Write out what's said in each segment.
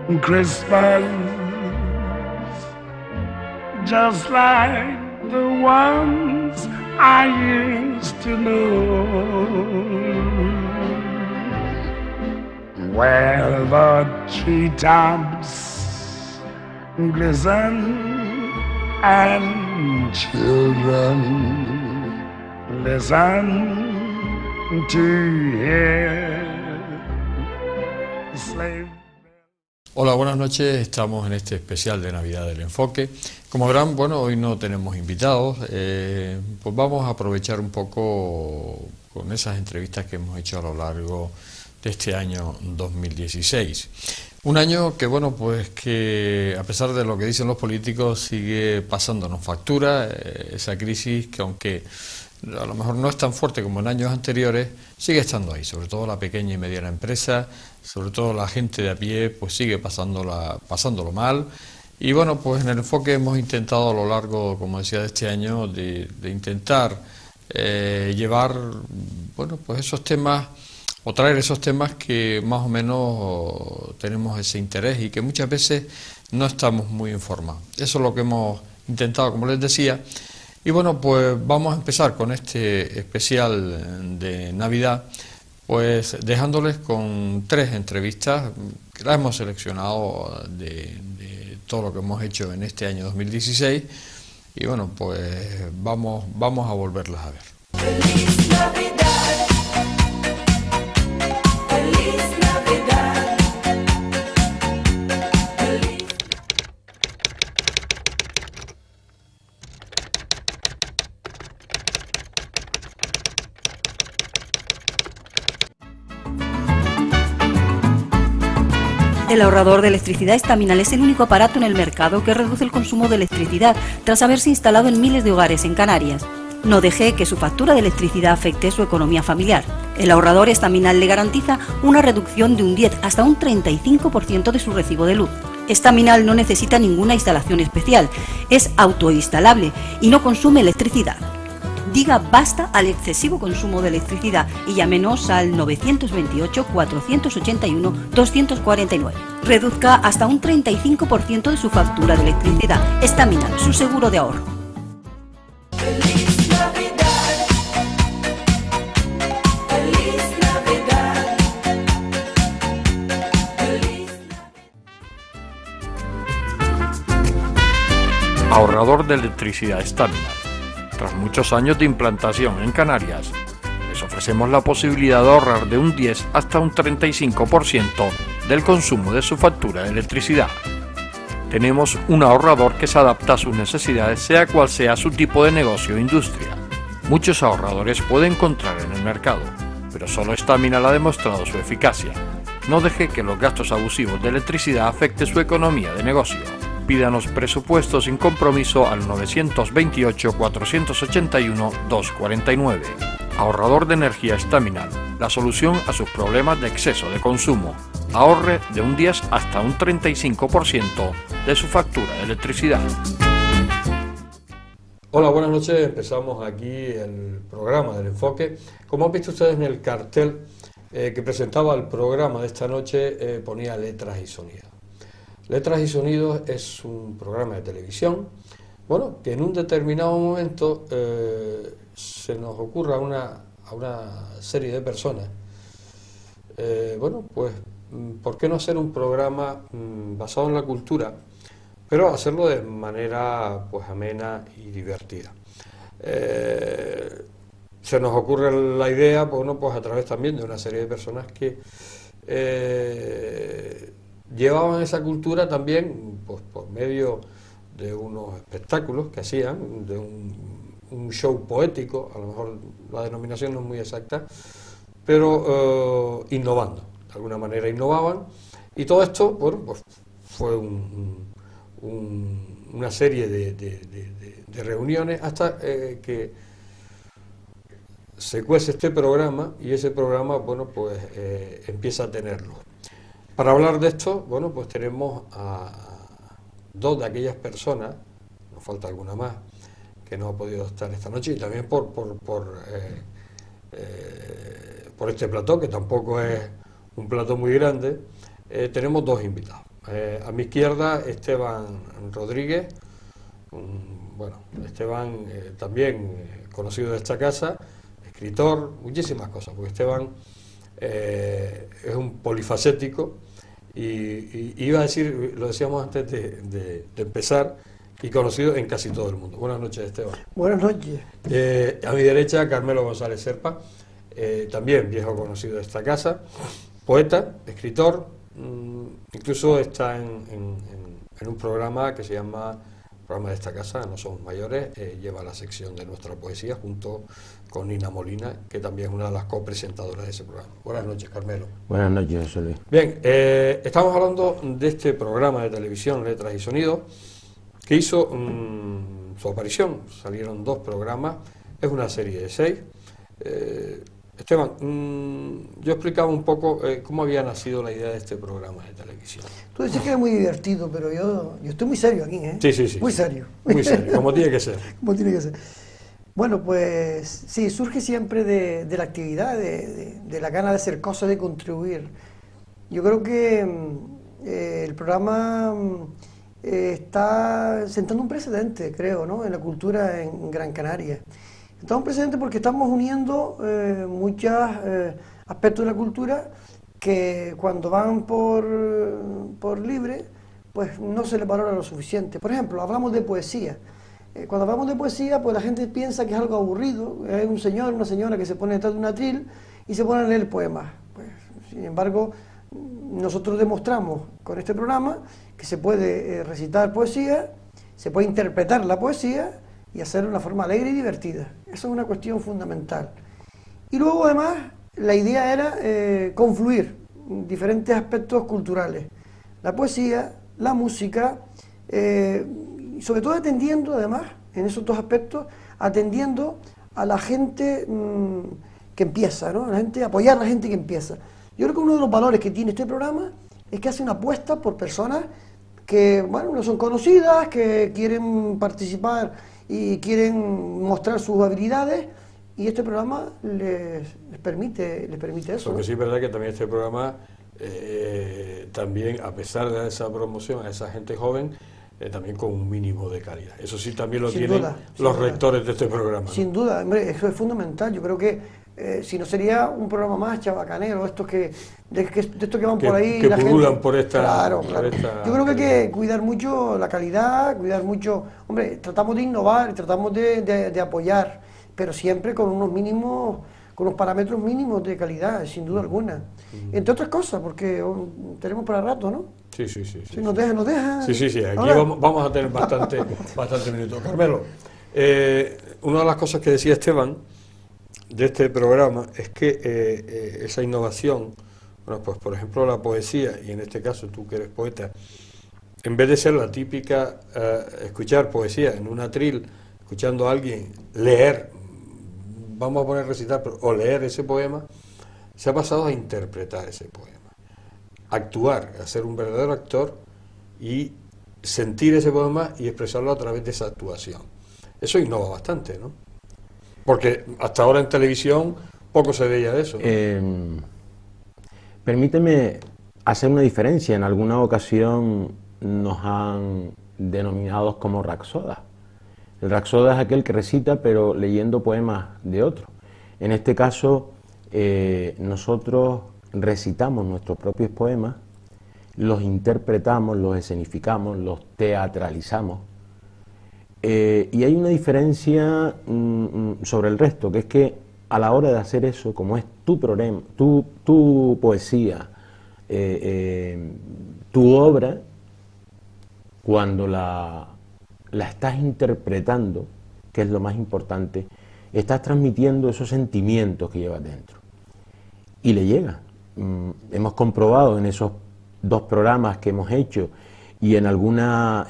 Christmas, just like the ones I used to know, where the treetops glisten and children listen to hear the sleigh. Hola, buenas noches. Estamos en este especial de Navidad del Enfoque. Como verán, bueno, hoy no tenemos invitados, pues vamos a aprovechar un poco con esas entrevistas que hemos hecho a lo largo de este año 2016. Un año que, bueno, pues que a pesar de lo que dicen los políticos sigue pasándonos factura, esa crisis que aunque a lo mejor no es tan fuerte como en años anteriores, sigue estando ahí, sobre todo la pequeña y mediana empresa, sobre todo la gente de a pie, pues sigue pasándolo mal. Y bueno, pues en el enfoque hemos intentado a lo largo, como decía, de este año, de intentar llevar, bueno, pues esos temas, o traer esos temas que más o menos tenemos ese interés y que muchas veces no estamos muy informados. Eso es lo que hemos intentado, como les decía. Y bueno, pues vamos a empezar con este especial de Navidad, pues dejándoles con 3 entrevistas que las hemos seleccionado de todo lo que hemos hecho en este año 2016 y bueno, pues vamos a volverlas a ver. ¡Feliz Navidad! ¡Feliz Navidad! ¡Feliz! El ahorrador de electricidad Estaminal es el único aparato en el mercado que reduce el consumo de electricidad tras haberse instalado en miles de hogares en Canarias. No deje que su factura de electricidad afecte su economía familiar. El ahorrador Estaminal le garantiza una reducción de un 10 hasta un 35% de su recibo de luz. Estaminal no necesita ninguna instalación especial, es autoinstalable y no consume electricidad. Diga basta al excesivo consumo de electricidad y llámenos al 928-481-249. Reduzca hasta un 35% de su factura de electricidad. Estaminal, su seguro de ahorro. ¡Feliz Navidad! ¡Feliz Navidad! ¡Feliz Navidad! Ahorrador de electricidad Estaminal. Tras muchos años de implantación en Canarias, les ofrecemos la posibilidad de ahorrar de un 10 hasta un 35% del consumo de su factura de electricidad. Tenemos un ahorrador que se adapta a sus necesidades, sea cual sea su tipo de negocio o industria. Muchos ahorradores puede encontrar en el mercado, pero solo Estaminal ha demostrado su eficacia. No deje que los gastos abusivos de electricidad afecten su economía de negocio. Pídanos presupuesto sin compromiso al 928-481-249. Ahorrador de energía Estaminal, la solución a sus problemas de exceso de consumo. Ahorre de un 10 hasta un 35% de su factura de electricidad. Hola, buenas noches. Empezamos aquí el programa del Enfoque. Como han visto ustedes en el cartel que presentaba el programa de esta noche, ponía Letras y Sonidos. Letras y Sonidos es un programa de televisión, bueno, que en un determinado momento se nos ocurra a una serie de personas, bueno, pues, ¿por qué no hacer un programa basado en la cultura, pero hacerlo de manera, pues, amena y divertida? Se nos ocurre la idea, bueno, pues a través también de una serie de personas que llevaban esa cultura también, pues, por medio de unos espectáculos que hacían, de un show poético, a lo mejor la denominación no es muy exacta, pero innovando, de alguna manera innovaban, y todo esto, bueno, pues fue una serie de reuniones hasta que se cuece este programa, y ese programa, bueno, pues empieza a tenerlo. Para hablar de esto, bueno, pues tenemos a 2 de aquellas personas, nos falta alguna más, que no ha podido estar esta noche, y también por este plató, que tampoco es un plató muy grande, tenemos 2 invitados. A mi izquierda, Esteban Rodríguez, bueno, Esteban también conocido de esta casa, escritor, muchísimas cosas, porque Esteban es un polifacético y iba a decir, lo decíamos antes de empezar, y conocido en casi todo el mundo. Buenas noches, Esteban. Buenas noches. A mi derecha, Carmelo González Serpa, también viejo conocido de esta casa, poeta, escritor, incluso está en un programa que se llama Programa de esta casa, No Somos Mayores, lleva la sección de nuestra poesía junto con Nina Molina, que también es una de las copresentadoras de ese programa. Buenas noches, Carmelo. Buenas noches, José Luis. Bien, estamos hablando de este programa de televisión, Letras y Sonidos, que hizo su aparición. Salieron 2 programas, es una serie de 6. Esteban, yo explicaba un poco cómo había nacido la idea de este programa de televisión. Tú dices que es muy divertido, pero yo estoy muy serio aquí, ¿eh? Sí, sí, sí. Muy serio. Muy serio, como tiene que ser. Como tiene que ser. Bueno, pues sí, surge siempre de la actividad, de la gana de hacer cosas, de contribuir. Yo creo que el programa está sentando un precedente, creo, ¿no?, en la cultura en Gran Canaria. Está un precedente porque estamos uniendo muchos aspectos de la cultura que cuando van por libre, pues no se les valora lo suficiente. Por ejemplo, hablamos de poesía. Cuando hablamos de poesía, pues la gente piensa que es algo aburrido. Hay un señor, una señora que se pone detrás de un atril y se pone a leer poemas. Pues, sin embargo, nosotros demostramos con este programa que se puede recitar poesía, se puede interpretar la poesía y hacerlo de una forma alegre y divertida. Eso es una cuestión fundamental. Y luego, además, la idea era confluir diferentes aspectos culturales. La poesía, la música, y sobre todo atendiendo, además, en esos 2 aspectos, atendiendo a la gente que empieza, ¿no? Apoyar a la gente que empieza. Yo creo que uno de los valores que tiene este programa es que hace una apuesta por personas que, bueno, no son conocidas, que quieren participar y quieren mostrar sus habilidades, y este programa les permite eso. Porque sí es verdad que también este programa, también, a pesar de esa promoción a esa gente joven, también con un mínimo de calidad. Eso sí también lo tienen los rectores de este programa, ¿no? Sin duda, hombre, eso es fundamental. Yo creo que si no sería un programa más chabacanero, estos que van por ahí, que la pululan gente, por esta, claro. Yo creo que hay que calidad. cuidar mucho la calidad, cuidar mucho, hombre, tratamos de innovar, tratamos de apoyar, pero siempre con unos mínimos, con unos parámetros mínimos de calidad, sin duda alguna. Entre otras cosas, porque tenemos para rato, ¿no? Sí. Si nos deja. Sí, aquí vamos a tener bastante minutos. Carmelo, una de las cosas que decía Esteban de este programa es que esa innovación, bueno, pues por ejemplo la poesía, y en este caso tú que eres poeta, en vez de ser la típica escuchar poesía en un atril, escuchando a alguien leer, vamos a poner recitar, o leer ese poema, se ha pasado a interpretar ese poema, actuar, a ser un verdadero actor y sentir ese poema y expresarlo a través de esa actuación. Eso innova bastante, ¿no? Porque hasta ahora en televisión poco se veía de eso, ¿no? Permíteme hacer una diferencia. En alguna ocasión nos han denominados como rapsodas. El rapsoda es aquel que recita pero leyendo poemas de otro. En este caso, nosotros recitamos nuestros propios poemas, los interpretamos, los escenificamos, los teatralizamos. Y hay una diferencia sobre el resto, que es que a la hora de hacer eso, como es tu poesía, tu obra, cuando la estás interpretando, que es lo más importante, estás transmitiendo esos sentimientos que llevas dentro. Y le llega. Hemos comprobado en esos 2 programas que hemos hecho y en algunos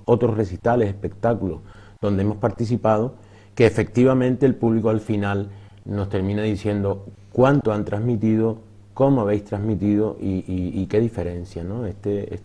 otros recitales, espectáculos donde hemos participado, que efectivamente el público al final nos termina diciendo cuánto han transmitido, cómo habéis transmitido y qué diferencia, ¿no? Este es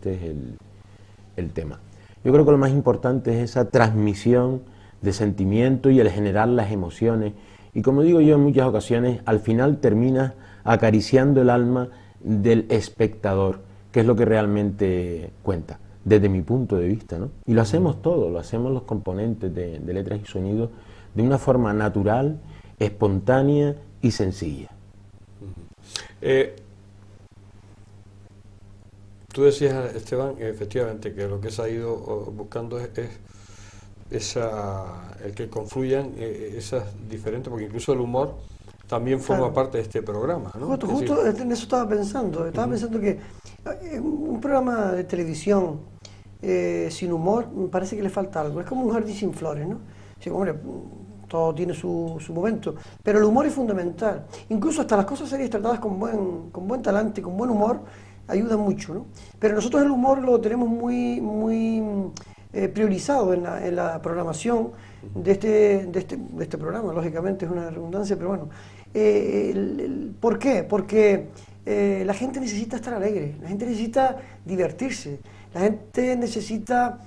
el tema. Yo creo que lo más importante es esa transmisión de sentimiento y el generar las emociones Y como digo yo en muchas ocasiones, al final terminas acariciando el alma del espectador, que es lo que realmente cuenta, desde mi punto de vista, ¿no? Y lo hacemos todo, lo hacemos los componentes de letras y sonidos de una forma natural, espontánea y sencilla. Tú decías, Esteban, efectivamente, que lo que se ha ido buscando es el que confluyan esas diferentes, porque incluso el humor también forma parte de este programa, ¿no? Justo en eso estaba pensando. Pensando que un programa de televisión sin humor me parece que le falta algo. Es como un jardín sin flores, ¿no? Sí, hombre, todo tiene su momento, pero el humor es fundamental. Incluso hasta las cosas serias tratadas con buen talante, con buen humor, ayudan mucho, ¿no? Pero nosotros el humor lo tenemos muy priorizado en la programación de este programa. Lógicamente es una redundancia, pero bueno. ¿Por qué? Porque la gente necesita estar alegre, la gente necesita divertirse, la gente necesita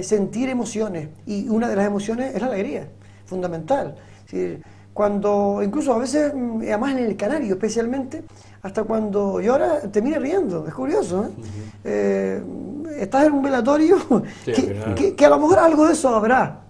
sentir emociones, y una de las emociones es la alegría, fundamental. Es decir, cuando, incluso a veces, además en el canario especialmente, hasta cuando llora te mira riendo, es curioso, ¿eh? Estás en un velatorio, sí, que a lo mejor algo de eso habrá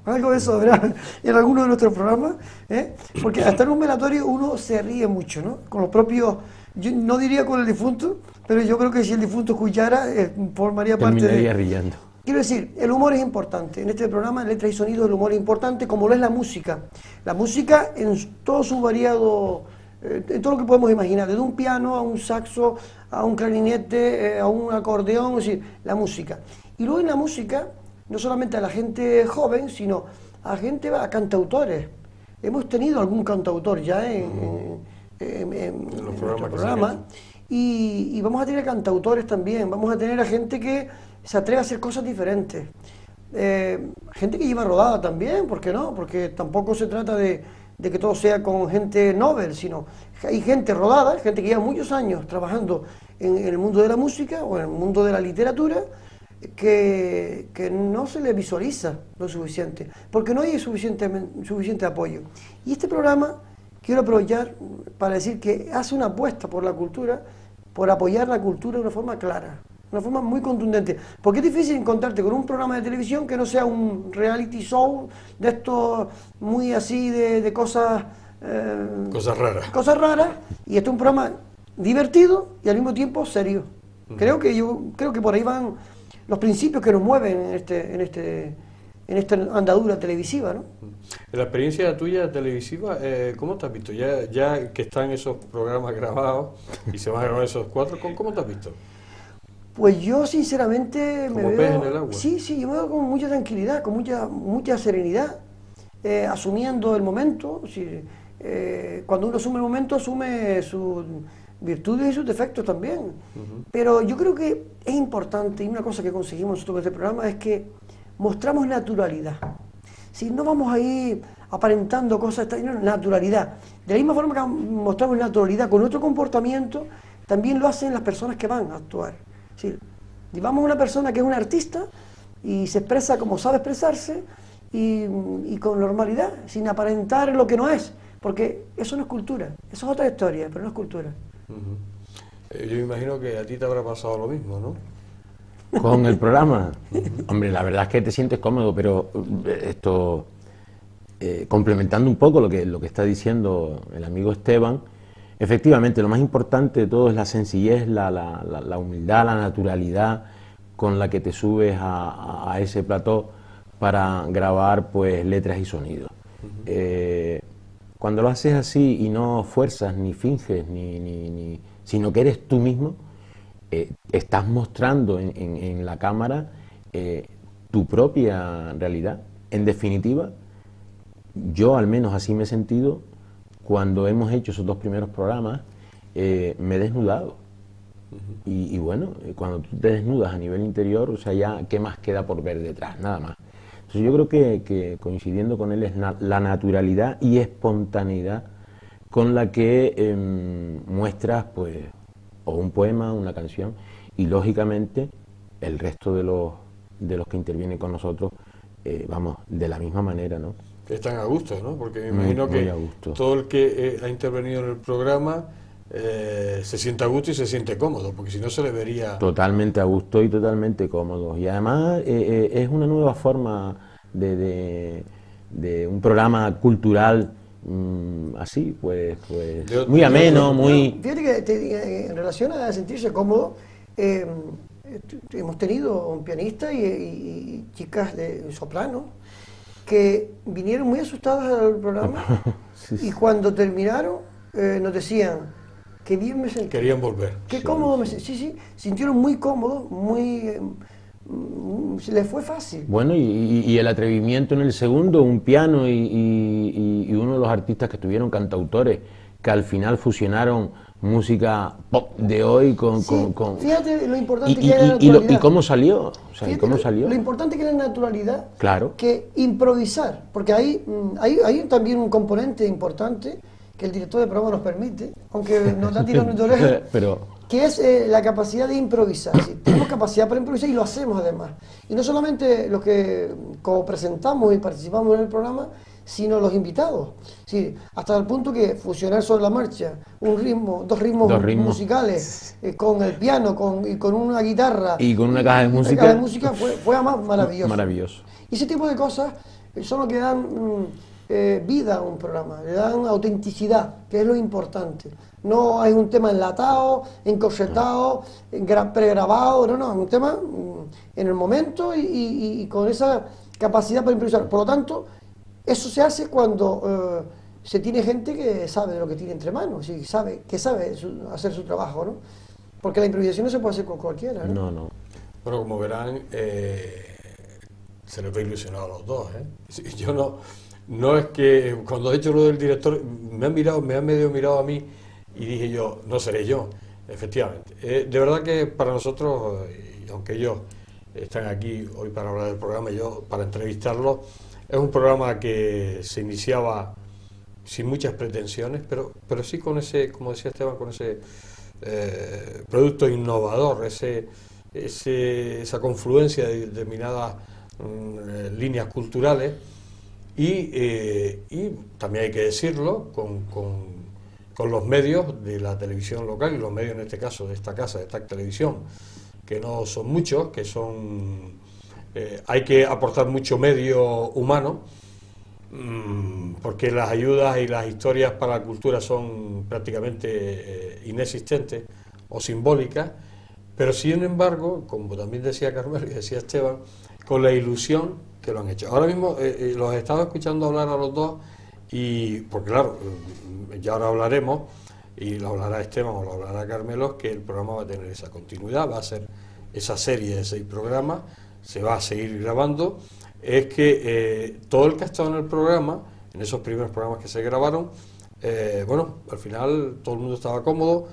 en alguno de nuestros programas, ¿eh? Porque hasta en un velatorio uno se ríe mucho, ¿no? Con los propios, yo no diría con el difunto, pero yo creo que si el difunto escuchara, formaría parte de... Terminaría riendo. Quiero decir, el humor es importante. En este programa, en Letras y Sonidos, el humor es importante, como lo es la música. La música en todo su variado, en todo lo que podemos imaginar, desde un piano a un saxo, a un clarinete, a un acordeón, es decir, la música. Y luego en la música, no solamente a la gente joven, sino a cantautores. Hemos tenido algún cantautor ya en los programas, y vamos a tener cantautores también, vamos a tener a gente que se atreve a hacer cosas diferentes. Gente que lleva rodada también, ¿por qué no? Porque tampoco se trata de que todo sea con gente novel, sino hay gente rodada, gente que lleva muchos años trabajando en el mundo de la música o en el mundo de la literatura, que no se le visualiza lo suficiente, porque no hay suficiente apoyo. Y este programa quiero aprovechar para decir que hace una apuesta por la cultura, por apoyar la cultura de una forma clara, una forma muy contundente, porque es difícil encontrarte con un programa de televisión que no sea un reality show de estos muy así de cosas... Cosas raras, y este es un programa divertido y al mismo tiempo serio. Creo que por ahí van los principios que nos mueven en esta andadura televisiva, ¿no? En la experiencia tuya televisiva, ¿cómo te has visto? Ya que están esos programas grabados y se van a grabar esos 4, ¿cómo te has visto? Pues yo sinceramente me veo... pez en el agua. Sí, yo me veo con mucha tranquilidad, con mucha serenidad, asumiendo el momento. Cuando uno asume el momento, asume sus virtudes y sus defectos también. Pero yo creo que es importante, y una cosa que conseguimos nosotros con este programa es que mostramos naturalidad. Si no vamos ahí aparentando cosas, naturalidad. De la misma forma que mostramos naturalidad con nuestro comportamiento, también lo hacen las personas que van a actuar. Sí, llevamos una persona que es un artista y se expresa como sabe expresarse y con normalidad, sin aparentar lo que no es, porque eso no es cultura, eso es otra historia, pero no es cultura. Yo imagino que a ti te habrá pasado lo mismo, ¿no? Con el programa, hombre, la verdad es que te sientes cómodo, pero esto, complementando un poco lo que está diciendo el amigo Esteban, efectivamente, lo más importante de todo es la sencillez, la humildad, la naturalidad con la que te subes a ese plató para grabar pues letras y sonidos. Cuando lo haces así y no fuerzas, ni finges, sino que eres tú mismo, estás mostrando en la cámara tu propia realidad. En definitiva, yo al menos así me he sentido. Cuando hemos hecho esos 2 primeros programas, me he desnudado. Y bueno, cuando tú te desnudas a nivel interior, o sea, ya, ¿qué más queda por ver detrás? Nada más. Entonces yo creo que coincidiendo con él es la naturalidad y espontaneidad con la que muestras, pues, o un poema, una canción, y lógicamente el resto de los que intervienen con nosotros, vamos, de la misma manera, ¿no? están a gusto, ¿no? Porque me Muy- imagino muy que a gusto. todo el que ha intervenido en el programa se siente a gusto y se siente cómodo, porque si no se le vería... Totalmente a gusto y totalmente cómodo. Y además es una nueva forma de un programa cultural así, pues De- muy de ameno, otro- muy... Fíjate que en relación a sentirse cómodo, hemos tenido un pianista y chicas de soprano que vinieron muy asustadas al programa Sí, sí. y cuando terminaron nos decían que bien me sentí, Querían volver. qué cómodo me sentí, sí, sintieron muy cómodos, muy, se les fue fácil. Bueno, y el atrevimiento en el segundo, un piano y uno de los artistas que estuvieron, cantautores, que al final fusionaron música pop de hoy con... Sí, fíjate lo importante y, que es la y naturalidad. cómo salió, o sea, y Fíjate cómo salió. Lo importante que es la naturalidad, Claro. que improvisar, porque hay también un componente importante que el director de programa nos permite, aunque nos da tirón de oreja, Pero que es la capacidad de improvisar. Sí, tenemos capacidad para improvisar y lo hacemos además. Y no solamente los que presentamos y participamos en el programa, sino los invitados. Sí, hasta el punto que fusionar sobre la marcha dos ritmos Dos ritmos. musicales con el piano y con una guitarra y con una caja de una música... caja de música fue maravilloso. Maravilloso. Y ese tipo de cosas son lo que dan vida a un programa, le dan autenticidad, que es lo importante. No hay un tema enlatado, encorsetado, pregrabado, no, es un tema en el momento y con esa capacidad para improvisar. Por lo tanto, eso se hace cuando se tiene gente que sabe de lo que tiene entre manos, y que sabe hacer su trabajo, ¿no? Porque la improvisación no se puede hacer con cualquiera, ¿no? No. Bueno, como verán, se les ve ilusionado a los dos, ¿eh? Sí, yo no es que cuando he hecho lo del director, me han medio mirado a mí y dije yo, no seré yo, efectivamente. De verdad que para nosotros, y aunque ellos están aquí hoy para hablar del programa y yo para entrevistarlos, es un programa que se iniciaba sin muchas pretensiones, pero sí con ese, como decía Esteban, con ese producto innovador, esa confluencia de determinadas líneas culturales y también hay que decirlo con los medios de la televisión local y los medios en este caso de esta casa, de TAC Televisión, que no son muchos, que son hay que aportar mucho medio humano porque las ayudas y las historias para la cultura son prácticamente inexistentes o simbólicas, pero sin embargo, como también decía Carmelo y decía Esteban, con la ilusión que lo han hecho. Ahora mismo los he estado escuchando hablar a los dos y, porque claro, ya ahora hablaremos, y lo hablará Esteban o lo hablará Carmelo, que el programa va a tener esa continuidad, va a ser esa serie de 6 programas, se va a seguir grabando. Es que todo el que ha estado en el programa, en esos primeros programas que se grabaron, bueno, al final todo el mundo estaba cómodo.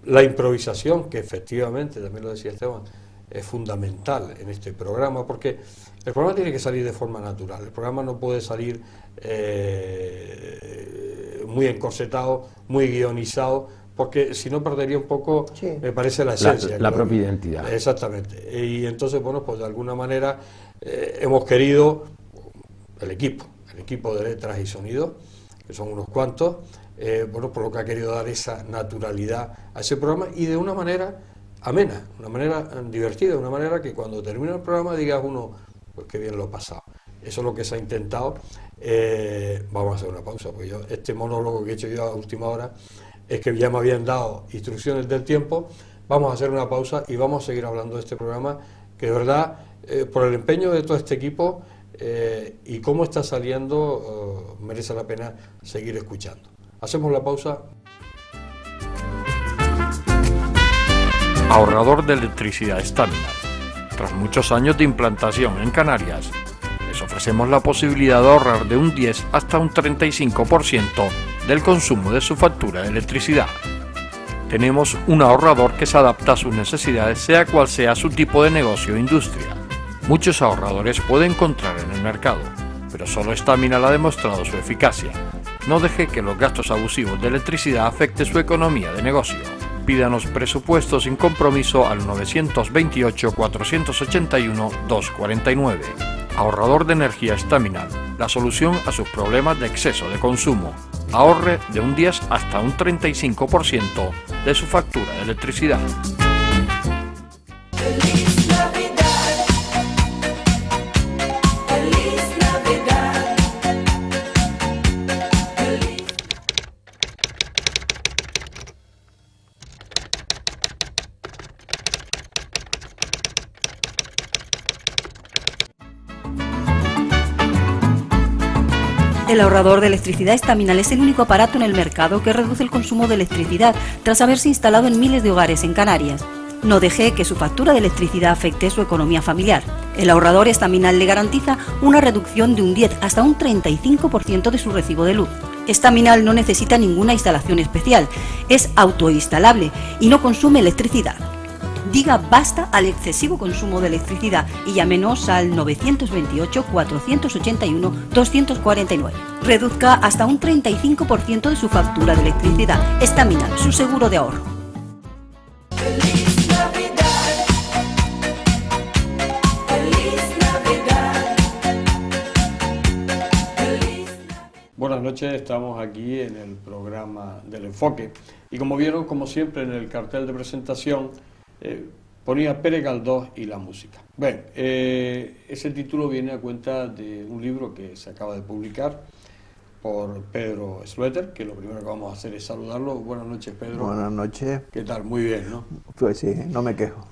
La improvisación, que efectivamente, también lo decía Esteban, es fundamental en este programa, porque el programa tiene que salir de forma natural. El programa no puede salir muy encorsetado, muy guionizado, porque si no perdería un poco, Sí. me parece, la esencia. La propia identidad. Exactamente. Y entonces, bueno, pues de alguna manera hemos querido, el equipo de letras y sonido, que son unos cuantos, bueno, por lo que ha querido dar esa naturalidad a ese programa y de una manera amena, una manera divertida, una manera que cuando termina el programa digas uno, pues qué bien lo he pasado. Eso es lo que se ha intentado. Vamos a hacer una pausa, porque este monólogo que he hecho yo a última hora es que ya me habían dado instrucciones del tiempo. Vamos a hacer una pausa y vamos a seguir hablando de este programa, que de verdad, por el empeño de todo este equipo y cómo está saliendo, merece la pena seguir escuchando. Hacemos la pausa. Ahorrador de electricidad Staminar. Tras muchos años de implantación en Canarias, les ofrecemos la posibilidad de ahorrar de un 10 hasta un 35% del consumo de su factura de electricidad. Tenemos un ahorrador que se adapta a sus necesidades, sea cual sea su tipo de negocio o industria. Muchos ahorradores puede encontrar en el mercado, pero solo Staminar ha demostrado su eficacia. No deje que los gastos abusivos de electricidad afecten su economía de negocio. Pídanos presupuesto sin compromiso al 928 481 249. Ahorrador de energía Staminar, la solución a sus problemas de exceso de consumo. Ahorre de un 10 hasta un 35% de su factura de electricidad. El ahorrador de electricidad Estaminal es el único aparato en el mercado que reduce el consumo de electricidad tras haberse instalado en miles de hogares en Canarias. No deje que su factura de electricidad afecte su economía familiar. El ahorrador Estaminal le garantiza una reducción de un 10 hasta un 35% de su recibo de luz. Estaminal no necesita ninguna instalación especial, es autoinstalable y no consume electricidad. Diga basta al excesivo consumo de electricidad y llámenos al 928-481-249. Reduzca hasta un 35% de su factura de electricidad. Estaminal, su seguro de ahorro. Buenas noches, estamos aquí en el programa del Enfoque y como vieron, como siempre en el cartel de presentación, ponía Pere Galdós y la música. Bueno, ese título viene a cuenta de un libro que se acaba de publicar por Pedro Schlueter, que lo primero que vamos a hacer es saludarlo. Buenas noches, Pedro. Buenas noches. ¿Qué tal? Muy bien, ¿no? Pues sí, no me quejo.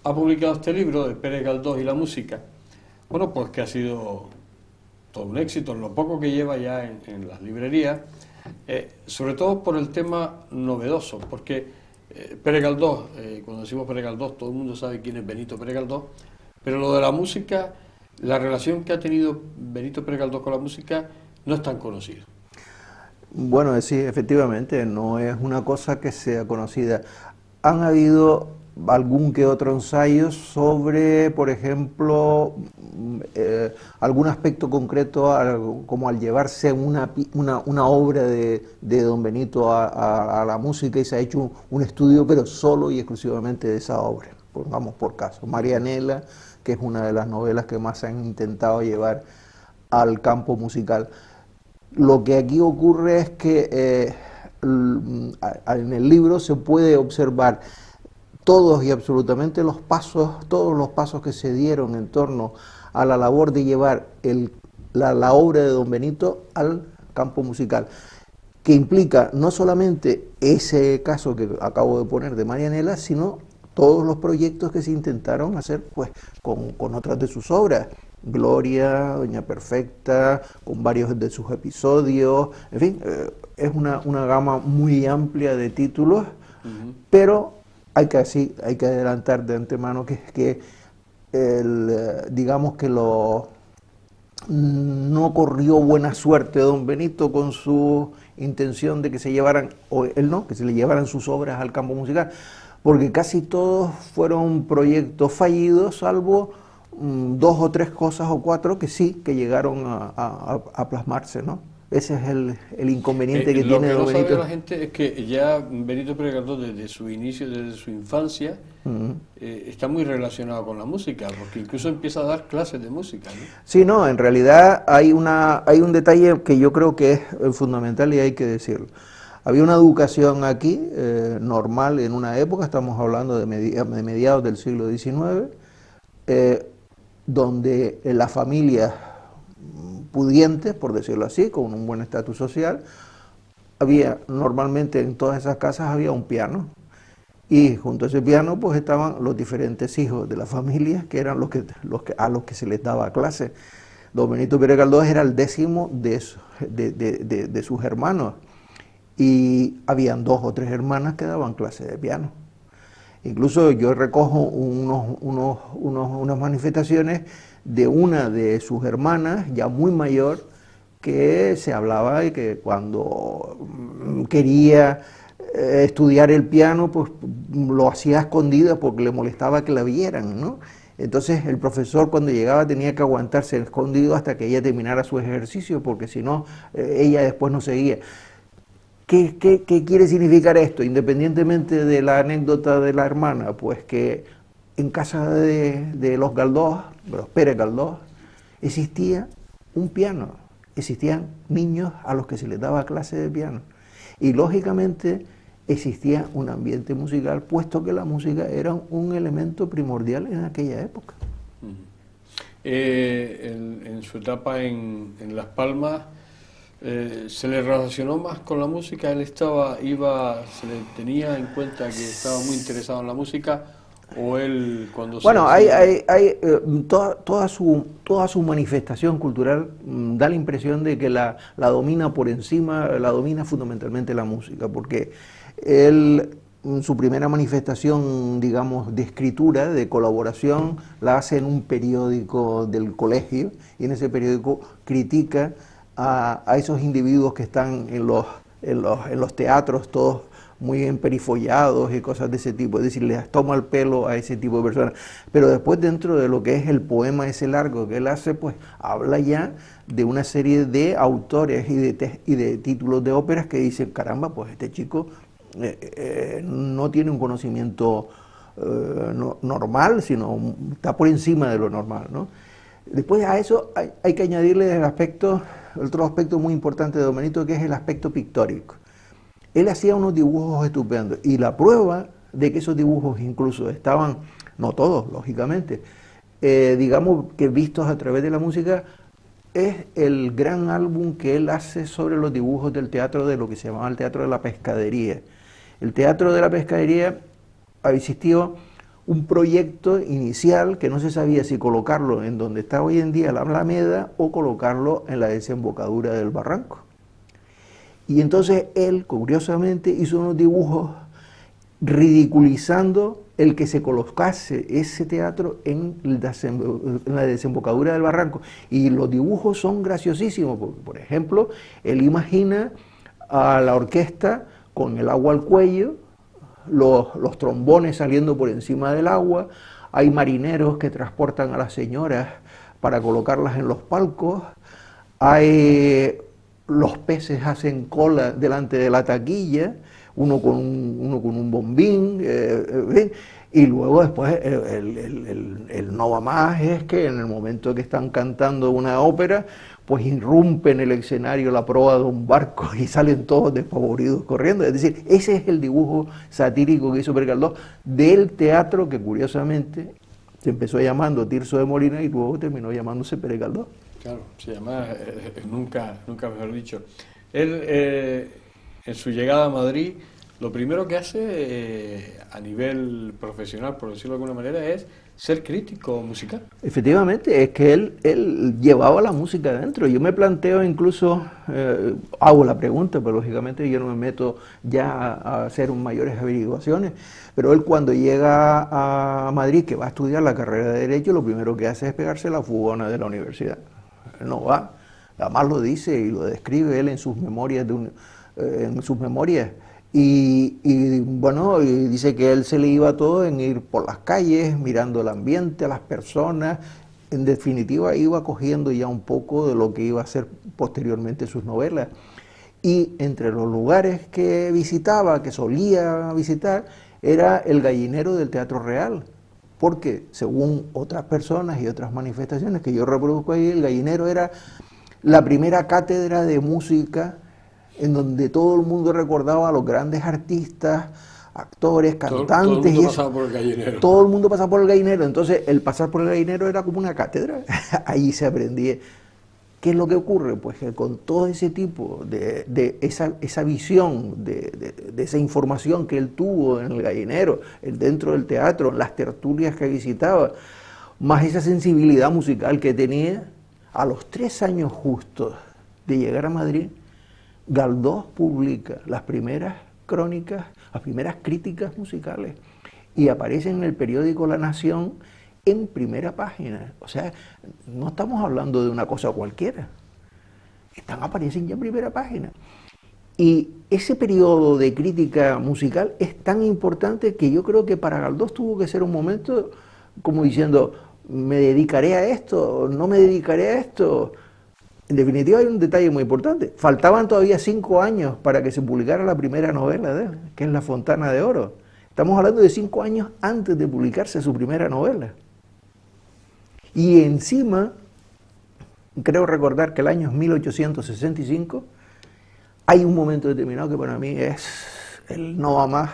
Ha publicado este libro de Pere Galdós y la música. Bueno, pues que ha sido todo un éxito en lo poco que lleva ya en las librerías, sobre todo por el tema novedoso, porque Pere Galdós, cuando decimos Pere Galdós, todo el mundo sabe quién es Benito Pere Galdós, pero lo de la música, la relación que ha tenido Benito Pere Galdós con la música no es tan conocido. Bueno, sí, efectivamente, no es una cosa que sea conocida. Han habido algún que otro ensayo sobre, por ejemplo, algún aspecto concreto, como al llevarse una obra de don Benito a la música, y se ha hecho un estudio, pero solo y exclusivamente de esa obra. Pongamos por caso Marianela, que es una de las novelas que más se han intentado llevar al campo musical. Lo que aquí ocurre es que en el libro se puede observar todos y absolutamente todos los pasos que se dieron en torno a la labor de llevar la obra de don Benito al campo musical, que implica no solamente ese caso que acabo de poner de Marianela, sino todos los proyectos que se intentaron hacer pues con otras de sus obras, Gloria, Doña Perfecta, con varios de sus episodios, en fin, es una gama muy amplia de títulos, pero hay que adelantar de antemano que digamos que no corrió buena suerte don Benito con su intención de que se llevaran, o él no, que se le llevaran sus obras al campo musical, porque casi todos fueron proyectos fallidos, salvo 2 o 3 cosas o 4 que sí, que llegaron a plasmarse, ¿no? Ese es el inconveniente que tiene don Benito. Lo que no sabe la gente es que ya Benito Pere Galdós, desde su inicio, desde su infancia, está muy relacionado con la música, porque incluso empieza a dar clases de música, ¿no? Sí, no, en realidad hay un detalle que yo creo que es fundamental y hay que decirlo. Había una educación aquí, normal en una época, estamos hablando de mediados del siglo XIX, donde las familias pudientes, por decirlo así, con un buen estatus social, normalmente en todas esas casas había un piano, y junto a ese piano pues estaban los diferentes hijos de la familia, que eran a los que se les daba clase. Don Benito Pere Galdós era el 10º de sus hermanos, y habían 2 o 3 hermanas que daban clase de piano. Incluso yo recojo unas manifestaciones de una de sus hermanas, ya muy mayor, que se hablaba de que cuando quería estudiar el piano, pues lo hacía a escondidas porque le molestaba que la vieran, ¿no? Entonces el profesor cuando llegaba tenía que aguantarse escondido hasta que ella terminara su ejercicio, porque si no, ella después no seguía. ¿Qué quiere significar esto? Independientemente de la anécdota de la hermana, pues que en casa de los Galdós, de los Pere Galdós, existía un piano, existían niños a los que se les daba clase de piano. Y lógicamente existía un ambiente musical, puesto que la música era un elemento primordial en aquella época. En su etapa en Las Palmas, ¿se le relacionó más con la música? ¿Él se le tenía en cuenta que estaba muy interesado en la música? ¿O él cuando bueno, toda su manifestación cultural da la impresión de que la domina por encima, la domina fundamentalmente la música, porque él, su primera manifestación, digamos, de escritura, de colaboración, la hace en un periódico del colegio, y en ese periódico critica a esos individuos que están en los teatros, todos muy emperifollados y cosas de ese tipo, es decir, les toma el pelo a ese tipo de personas. Pero después, dentro de lo que es el poema ese largo que él hace, pues habla ya de una serie de autores y de títulos de óperas que dicen, caramba, pues este chico no tiene un conocimiento normal, sino está por encima de lo normal, ¿no? Después a eso hay que añadirle otro aspecto muy importante de Don Benito, que es el aspecto pictórico. Él hacía unos dibujos estupendos, y la prueba de que esos dibujos incluso estaban, no todos, lógicamente, digamos que vistos a través de la música, es el gran álbum que él hace sobre los dibujos del teatro, de lo que se llamaba el Teatro de la Pescadería. El Teatro de la Pescadería existió un proyecto inicial que no se sabía si colocarlo en donde está hoy en día la Alameda o colocarlo en la desembocadura del barranco. Y entonces él, curiosamente, hizo unos dibujos ridiculizando el que se colocase ese teatro en la desembocadura del barranco. Y los dibujos son graciosísimos, porque, por ejemplo, él imagina a la orquesta con el agua al cuello, los trombones saliendo por encima del agua, hay marineros que transportan a las señoras para colocarlas en los palcos, los peces hacen cola delante de la taquilla, uno con un bombín, y luego después el no va más es que en el momento que están cantando una ópera, pues irrumpe en el escenario la proa de un barco y salen todos despavoridos corriendo. Es decir, ese es el dibujo satírico que hizo Pérez Galdós del teatro, que curiosamente se empezó llamando Tirso de Molina y luego terminó llamándose Pérez Galdós. Claro, se llama, nunca mejor dicho. Él, en su llegada a Madrid, lo primero que hace a nivel profesional, por decirlo de alguna manera, es ser crítico musical. Efectivamente, es que él llevaba la música adentro. Yo me planteo incluso, hago la pregunta, pero lógicamente yo no me meto ya a hacer mayores averiguaciones, pero él cuando llega a Madrid, que va a estudiar la carrera de Derecho, lo primero que hace es pegarse la fugona de la universidad. Él no va, además lo dice y lo describe él en sus memorias, y bueno, y dice que él se le iba todo en ir por las calles, mirando el ambiente, a las personas. En definitiva, iba cogiendo ya un poco de lo que iba a ser posteriormente sus novelas. Y entre los lugares que visitaba, que solía visitar, era el gallinero del Teatro Real, porque según otras personas y otras manifestaciones que yo reproduzco ahí, el gallinero era la primera cátedra de música en donde todo el mundo recordaba a los grandes artistas, actores, cantantes. Todo el mundo pasaba por el gallinero. Entonces, el pasar por el gallinero era como una cátedra. Allí se aprendía. ¿Qué es lo que ocurre? Pues que con todo ese tipo de esa visión, de esa información que él tuvo en el gallinero, dentro del teatro, en las tertulias que visitaba, más esa sensibilidad musical que tenía, a los 3 años justos de llegar a Madrid, Galdós publica las primeras crónicas, las primeras críticas musicales, y aparece en el periódico La Nación en primera página. O sea, no estamos hablando de una cosa cualquiera. Aparecen ya en primera página. Y ese periodo de crítica musical es tan importante que yo creo que para Galdós tuvo que ser un momento como diciendo, ¿me dedicaré a esto? ¿No me dedicaré a esto? En definitiva, hay un detalle muy importante. Faltaban todavía 5 años para que se publicara la primera novela de él, que es La Fontana de Oro. Estamos hablando de 5 años antes de publicarse su primera novela. Y encima, creo recordar que el año es 1865, hay un momento determinado que para mí es el no va más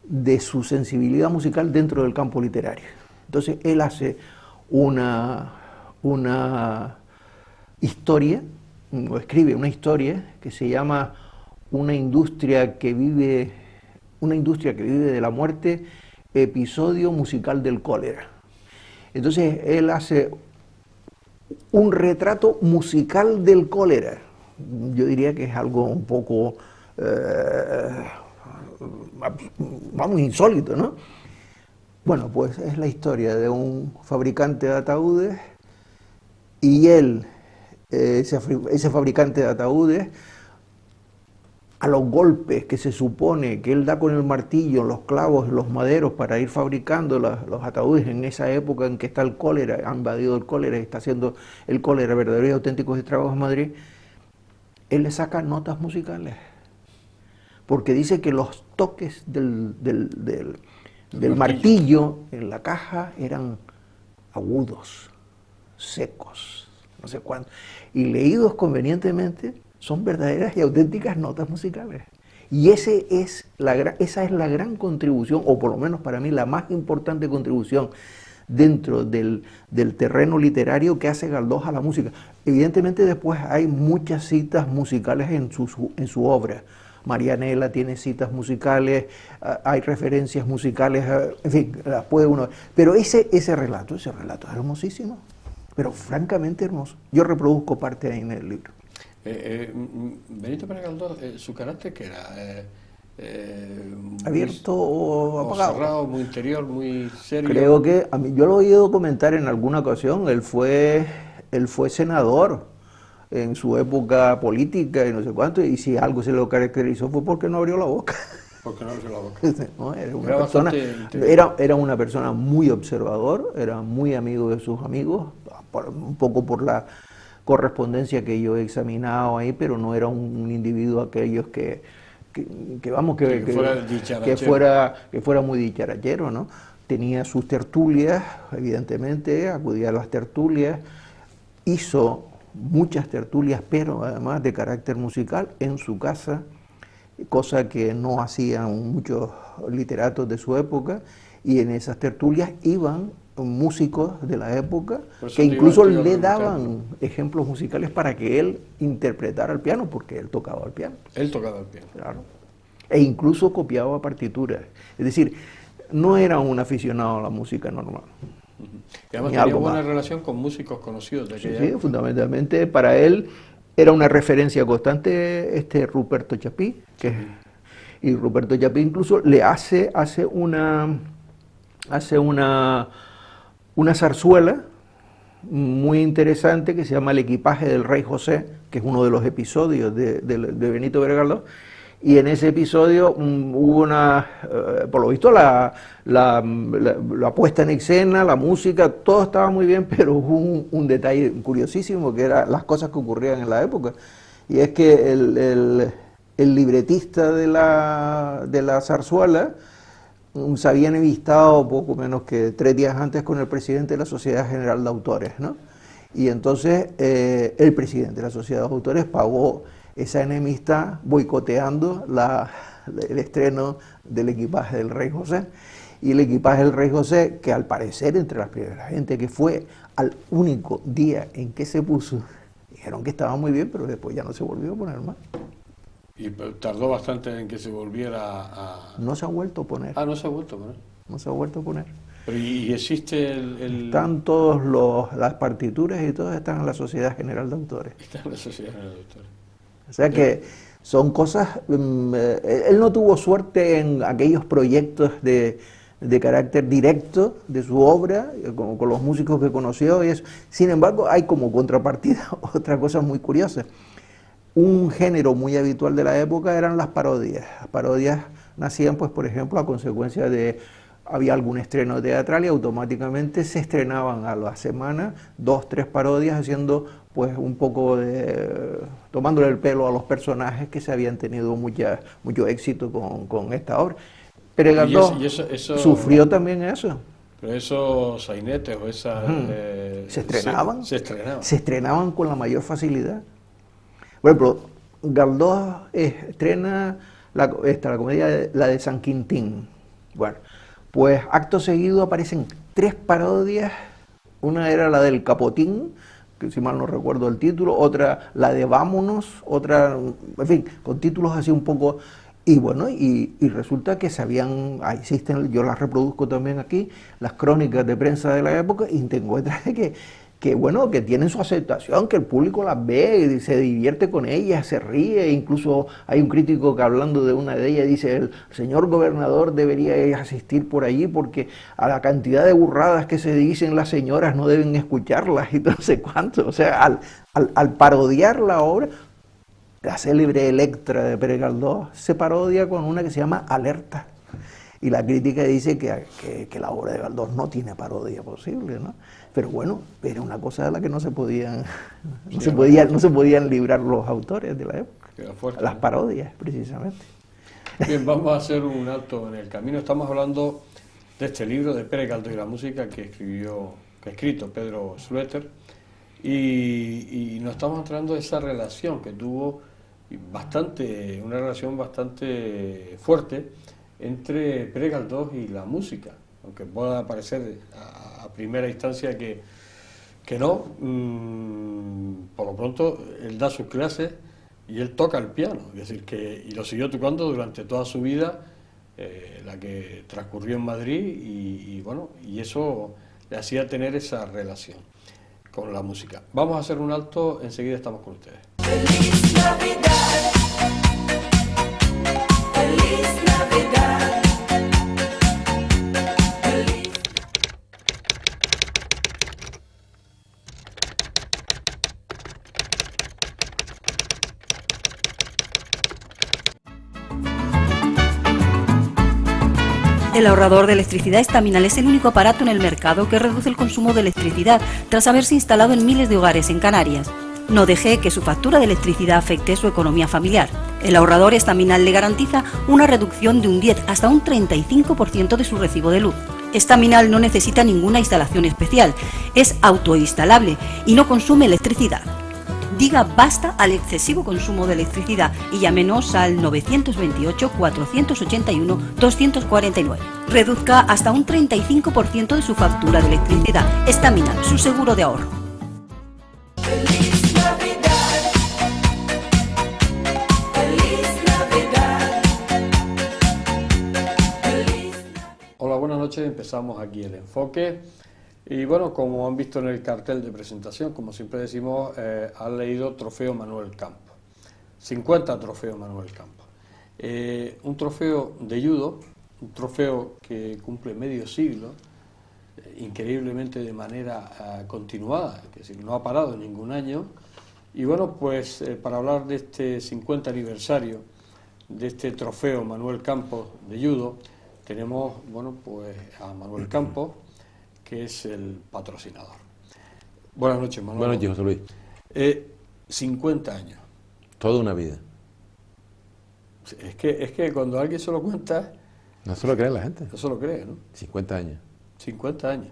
de su sensibilidad musical dentro del campo literario. Entonces él hace una historia, o escribe una historia que se llama Una industria que vive de la muerte, episodio musical del cólera. Entonces él hace un retrato musical del cólera. Yo diría que es algo un poco, vamos, insólito, ¿no? Bueno, pues es la historia de un fabricante de ataúdes y él, ese fabricante de ataúdes, a los golpes que se supone que él da con el martillo, los clavos, los maderos para ir fabricando los ataúdes en esa época en que está el cólera, ha invadido el cólera y está haciendo el cólera verdaderos y auténticos estragos en Madrid, él le saca notas musicales, porque dice que los toques del martillo en la caja eran agudos, secos, no sé cuánto, y leídos convenientemente son verdaderas y auténticas notas musicales. Y esa es la gran contribución, o por lo menos para mí la más importante contribución dentro del terreno literario que hace Galdós a la música. Evidentemente después hay muchas citas musicales en su obra. Marianela tiene citas musicales, hay referencias musicales, en fin, las puede uno... Pero ese relato es hermosísimo, pero francamente hermoso. Yo reproduzco parte ahí en el libro. Benito Pérez Galdós, ¿su carácter qué era? ¿Abierto o apagado? Cerrado, muy interior, muy serio. Creo que, yo lo he oído comentar en alguna ocasión, él fue senador en su época política y no sé cuánto, y si algo se lo caracterizó fue porque no abrió la boca. Porque no abrió la boca. No, era una persona muy observador, era muy amigo de sus amigos, un poco por la correspondencia que yo he examinado ahí, pero no era un individuo aquellos que fuera muy dicharachero, ¿no? Tenía sus tertulias, evidentemente, acudía a las tertulias, hizo muchas tertulias, pero además de carácter musical en su casa, cosa que no hacían muchos literatos de su época, y en esas tertulias iban músicos de la época que incluso le daban ejemplos musicales para que él interpretara el piano, porque él tocaba el piano. Él tocaba el piano. Claro. E incluso copiaba partituras. Es decir, no era un aficionado a la música normal. Y además tenía buena relación con músicos conocidos de aquella época. Sí, fundamentalmente para él era una referencia constante Ruperto Chapí, y Ruperto Chapí incluso le hace una zarzuela muy interesante que se llama El equipaje del Rey José, que es uno de los episodios de Benito Pérez Galdós, y en ese episodio hubo por lo visto la puesta en escena, la música, todo estaba muy bien, pero hubo un detalle curiosísimo que eran las cosas que ocurrían en la época, y es que el libretista de la zarzuela se había enemistado poco menos que 3 días antes con el presidente de la Sociedad General de Autores, ¿no? Y entonces el presidente de la Sociedad de Autores pagó esa enemistad boicoteando el estreno del equipaje del Rey José. Y el equipaje del Rey José, que al parecer entre las primeras gente que fue al único día en que se puso, dijeron que estaba muy bien, pero después ya no se volvió a poner más. Y tardó bastante en que se volviera a... No se ha vuelto a poner. Ah, no se ha vuelto a poner. No se ha vuelto a poner. Pero ¿y existe Están todas las partituras y todas están en la Sociedad General de Autores. Está en la Sociedad General de Autores. O sea que son cosas... él no tuvo suerte en aquellos proyectos de carácter directo de su obra, con los músicos que conoció y eso. Sin embargo, hay como contrapartida otra cosa muy curiosa. Un género muy habitual de la época eran las parodias. Las parodias nacían, pues, por ejemplo, a consecuencia de... Había algún estreno teatral y automáticamente se estrenaban a la semana 2, 3 parodias haciendo, pues, un poco de... tomándole el pelo a los personajes que se habían tenido mucho éxito con esta obra. Pero Galdós sufrió también eso. Pero esos sainetes o esas... se estrenaban. Se estrenaban. Se estrenaban con la mayor facilidad. Por ejemplo, Galdós estrena la comedia, la de San Quintín. Bueno, pues acto seguido aparecen 3 parodias. Una era la del Capotín, que si mal no recuerdo el título, otra la de Vámonos, otra, en fin, con títulos así un poco... Y bueno, y resulta que existen, yo las reproduzco también aquí, las crónicas de prensa de la época, y te encuentras que bueno, que tienen su aceptación, que el público las ve, y se divierte con ellas, se ríe. Incluso hay un crítico que, hablando de una de ellas, dice: el señor gobernador debería asistir por allí porque a la cantidad de burradas que se dicen las señoras no deben escucharlas, y no sé cuánto. O sea, al parodiar la obra, la célebre Electra de Pérez Galdós se parodia con una que se llama Alerta. Y la crítica dice que la obra de Galdós no tiene parodia posible, ¿no? Pero bueno, era una cosa de la que no se podían librar los autores de la época. Fuerte, las ¿no? parodias, precisamente. Bien, vamos a hacer un alto en el camino. Estamos hablando de este libro de Pérez Galdós y la música que ha escrito Pedro Schlueter, y nos estamos entrando en esa relación que tuvo una relación bastante fuerte entre Pérez Galdós y la música, aunque pueda parecer a primera instancia que no. Por lo pronto él da sus clases y él toca el piano, es decir, y lo siguió tocando durante toda su vida, la que transcurrió en Madrid, y bueno, y eso le hacía tener esa relación con la música. Vamos a hacer un alto, enseguida estamos con ustedes. Feliz Navidad, feliz Navidad, feliz... El ahorrador de electricidad Estaminal es el único aparato en el mercado que reduce el consumo de electricidad tras haberse instalado en miles de hogares en Canarias. No deje que su factura de electricidad afecte su economía familiar. El ahorrador Estaminal le garantiza una reducción de un 10 hasta un 35% de su recibo de luz. Estaminal no necesita ninguna instalación especial, es autoinstalable y no consume electricidad. Diga basta al excesivo consumo de electricidad y llámenos al 928 481 249. Reduzca hasta un 35% de su factura de electricidad. Estaminal, su seguro de ahorro. Feliz Navidad, feliz Navidad, feliz Navidad. Hola, buenas noches. Empezamos aquí el enfoque. Y bueno, como han visto en el cartel de presentación, como siempre decimos, han leído Trofeo Manuel Campos. 50 trofeos Manuel Campos. Un trofeo de judo, un trofeo que cumple medio siglo, increíblemente de manera continuada, es decir, no ha parado en ningún año. Y bueno, pues para hablar de este 50 aniversario de este trofeo Manuel Campos de judo, tenemos, bueno, pues a Manuel Campos, que es el patrocinador. Buenas noches, Manuel. Buenas noches, José Luis. 50 años. Toda una vida. Es que cuando alguien se lo cuenta... No se lo cree la gente. No se lo cree, ¿no? 50 años. 50 años.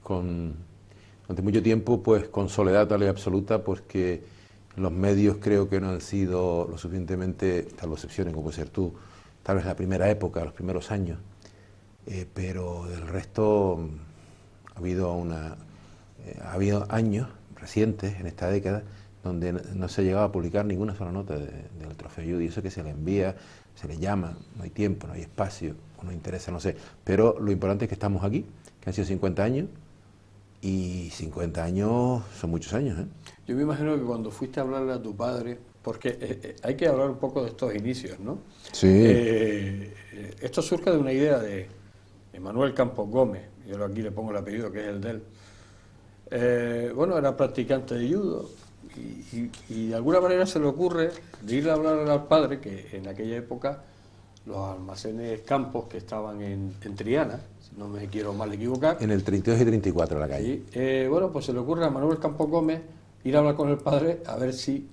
Durante mucho tiempo, pues con soledad tal y absoluta, porque los medios creo que no han sido lo suficientemente, salvo excepciones como puede ser tú, tal vez la primera época, los primeros años, pero del resto... Ha habido años recientes en esta década donde no se ha llegado a publicar ninguna sola nota del trofeo judo, y eso que se le envía, se le llama, no hay tiempo, no hay espacio, o no interesa, no sé. Pero lo importante es que estamos aquí, que han sido 50 años, y 50 años son muchos años, ¿eh? Yo me imagino que cuando fuiste a hablarle a tu padre, porque hay que hablar un poco de estos inicios, ¿no? Sí. Esto surge de una idea de Manuel Campos Gómez. Yo aquí le pongo el apellido, que es el de él. Bueno, era practicante de judo y de alguna manera se le ocurre de ir a hablar al padre, que en aquella época los almacenes Campos, que estaban en Triana, si no me quiero mal equivocar. En el 32 y 34 la calle. Bueno, pues se le ocurre a Manuel Campos Gómez ir a hablar con el padre a ver si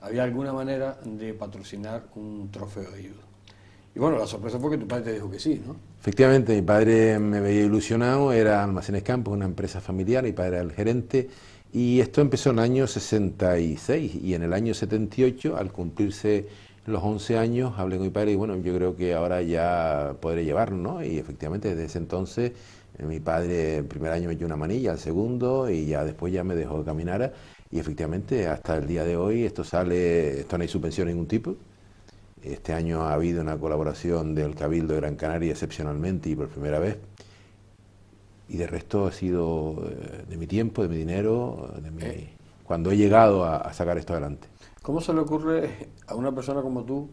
había alguna manera de patrocinar un trofeo de judo. Y bueno, la sorpresa fue que tu padre te dijo que sí, ¿no? Efectivamente, mi padre me veía ilusionado, era Almacenes Campos, una empresa familiar, mi padre era el gerente, y esto empezó en el año 66, y en el año 78, al cumplirse los 11 años, hablé con mi padre y bueno, yo creo que ahora ya podré llevarlo, ¿no? Y efectivamente, desde ese entonces, mi padre el primer año me dio una manilla, el segundo, y ya después ya me dejó que caminara, y efectivamente, hasta el día de hoy, esto no hay subvención de ningún tipo. Este año ha habido una colaboración del Cabildo de Gran Canaria excepcionalmente y por primera vez. Y de resto ha sido de mi tiempo, de mi dinero, cuando he llegado a sacar esto adelante. ¿Cómo se le ocurre a una persona como tú,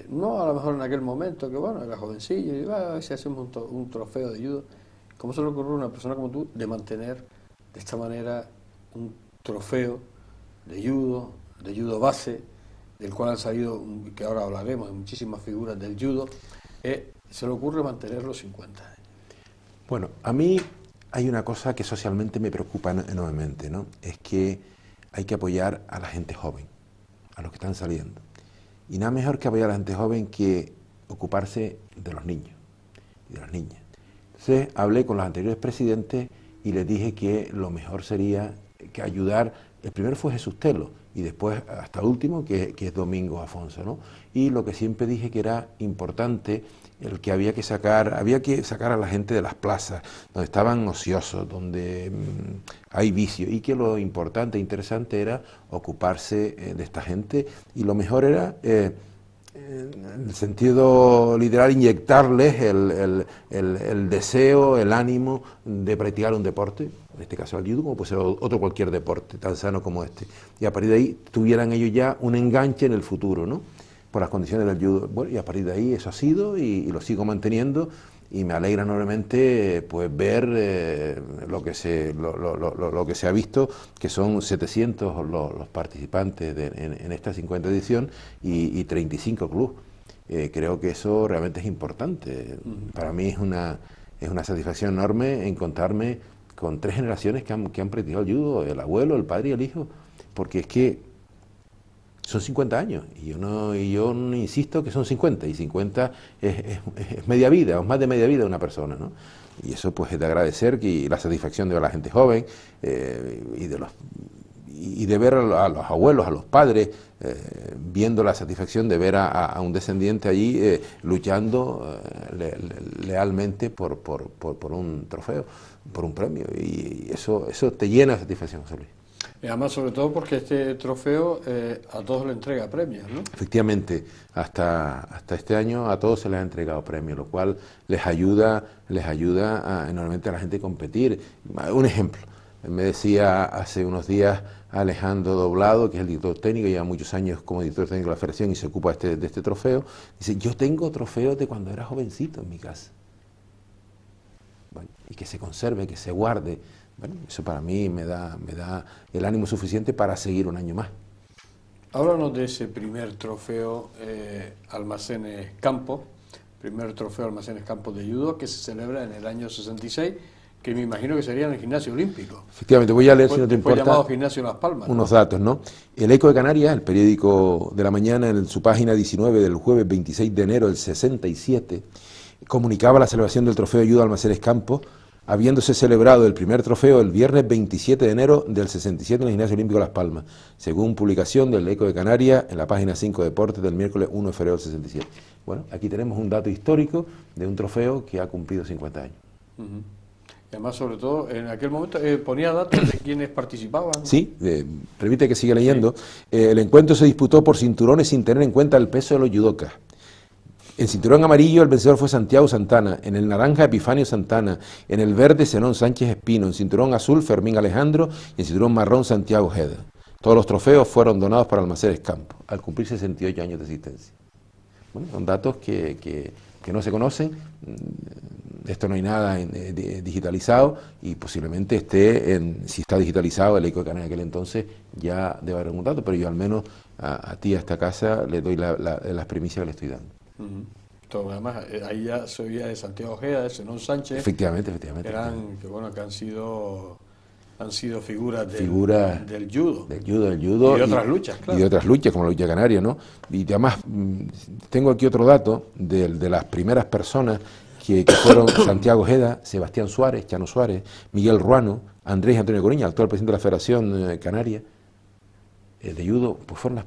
no a lo mejor en aquel momento, que bueno, era jovencillo, y a ver si hacemos un trofeo de judo, cómo se le ocurre a una persona como tú de mantener de esta manera un trofeo de judo base, del cual han salido, que ahora hablaremos, de muchísimas figuras del judo, se le ocurre mantenerlo 50 años? Bueno, a mí hay una cosa que socialmente me preocupa enormemente, ¿no? Es que hay que apoyar a la gente joven, a los que están saliendo. Y nada mejor que apoyar a la gente joven que ocuparse de los niños y de las niñas. Entonces hablé con los anteriores presidentes y les dije que lo mejor sería que ayudar. El primero fue Jesús Telo y después hasta el último que es Domingo Afonso, ¿no? Y lo que siempre dije que era importante, el que había que sacar a la gente de las plazas, donde estaban ociosos, donde hay vicio, y que lo importante e interesante era ocuparse de esta gente, y lo mejor era, en el sentido literal, inyectarles el deseo, el ánimo de practicar un deporte, en este caso el judo, como puede ser otro cualquier deporte tan sano como este, y a partir de ahí tuvieran ellos ya un enganche en el futuro, ¿no? Por las condiciones del judo. Bueno, y a partir de ahí eso ha sido y lo sigo manteniendo, y me alegra enormemente pues ver lo que se ha visto, que son 700 los participantes en esta 50 edición y 35 clubes. Creo que eso realmente es importante. Para mí es una satisfacción enorme encontrarme con 3 generaciones que han practicado el judo, el abuelo, el padre y el hijo, porque es que son 50 años, y yo no insisto que son 50, y 50 es media vida, o más de media vida de una persona, ¿no? Y eso pues es de agradecer, y la satisfacción de ver a la gente joven, y de ver a los abuelos, a los padres, viendo la satisfacción de ver a un descendiente allí luchando lealmente por un trofeo, por un premio, y eso te llena de satisfacción, José Luis. Y además, sobre todo porque este trofeo a todos le entrega premios, ¿no? Efectivamente, hasta este año a todos se les ha entregado premios, lo cual les ayuda enormemente a la gente a competir. Un ejemplo, me decía hace unos días Alejandro Doblado, que es el director técnico, lleva muchos años como director técnico de la federación y se ocupa de este trofeo, dice, yo tengo trofeos de cuando era jovencito en mi casa. Bueno, y que se conserve, que se guarde. Bueno, eso para mí me da el ánimo suficiente para seguir un año más. Háblanos de ese primer trofeo Almacenes Campos, primer trofeo Almacenes Campos de judo, que se celebra en el año 66, que me imagino que sería en el Gimnasio Olímpico. Efectivamente, voy a leer, si no te importa, llamado Gimnasio Las Palmas, ¿no? Unos datos, ¿no? El Eco de Canarias, el periódico de la mañana, en su página 19 del jueves 26 de enero del 67, comunicaba la celebración del trofeo de judo Almacenes Campos, habiéndose celebrado el primer trofeo el viernes 27 de enero del 67 en el Gimnasio Olímpico Las Palmas, según publicación del Eco de Canarias en la página 5 Deportes del miércoles 1 de febrero del 67. Bueno, aquí tenemos un dato histórico de un trofeo que ha cumplido 50 años. Y además, sobre todo, en aquel momento ponía datos de quienes participaban, ¿no? Sí, permite que siga leyendo. Sí. El encuentro se disputó por cinturones sin tener en cuenta el peso de los judocas. En cinturón amarillo el vencedor fue Santiago Santana, en el naranja Epifanio Santana, en el verde Zenón Sánchez Espino, en cinturón azul Fermín Alejandro y en cinturón marrón Santiago Ojeda. Todos los trofeos fueron donados para Almacenes Campos, al cumplir 68 años de existencia. Bueno, son datos que no se conocen, esto no hay nada digitalizado y posiblemente si está digitalizado el Eco de Canarias de aquel entonces ya debe haber algún dato, pero yo al menos a ti, a esta casa, le doy las primicias que le estoy dando. Todo, además, ahí ya se oía de Santiago Ojeda, de Zenón Sánchez. Efectivamente. Que han sido han sido figuras Figuras del judo. del judo. Y de otras luchas, claro. Y de otras luchas, como la lucha canaria, ¿no? Y además, tengo aquí otro dato de las primeras personas que fueron Santiago Ojeda, Sebastián Suárez, Chano Suárez, Miguel Ruano, Andrés Antonio Coriña, actual presidente de la Federación Canaria de Judo, pues fueron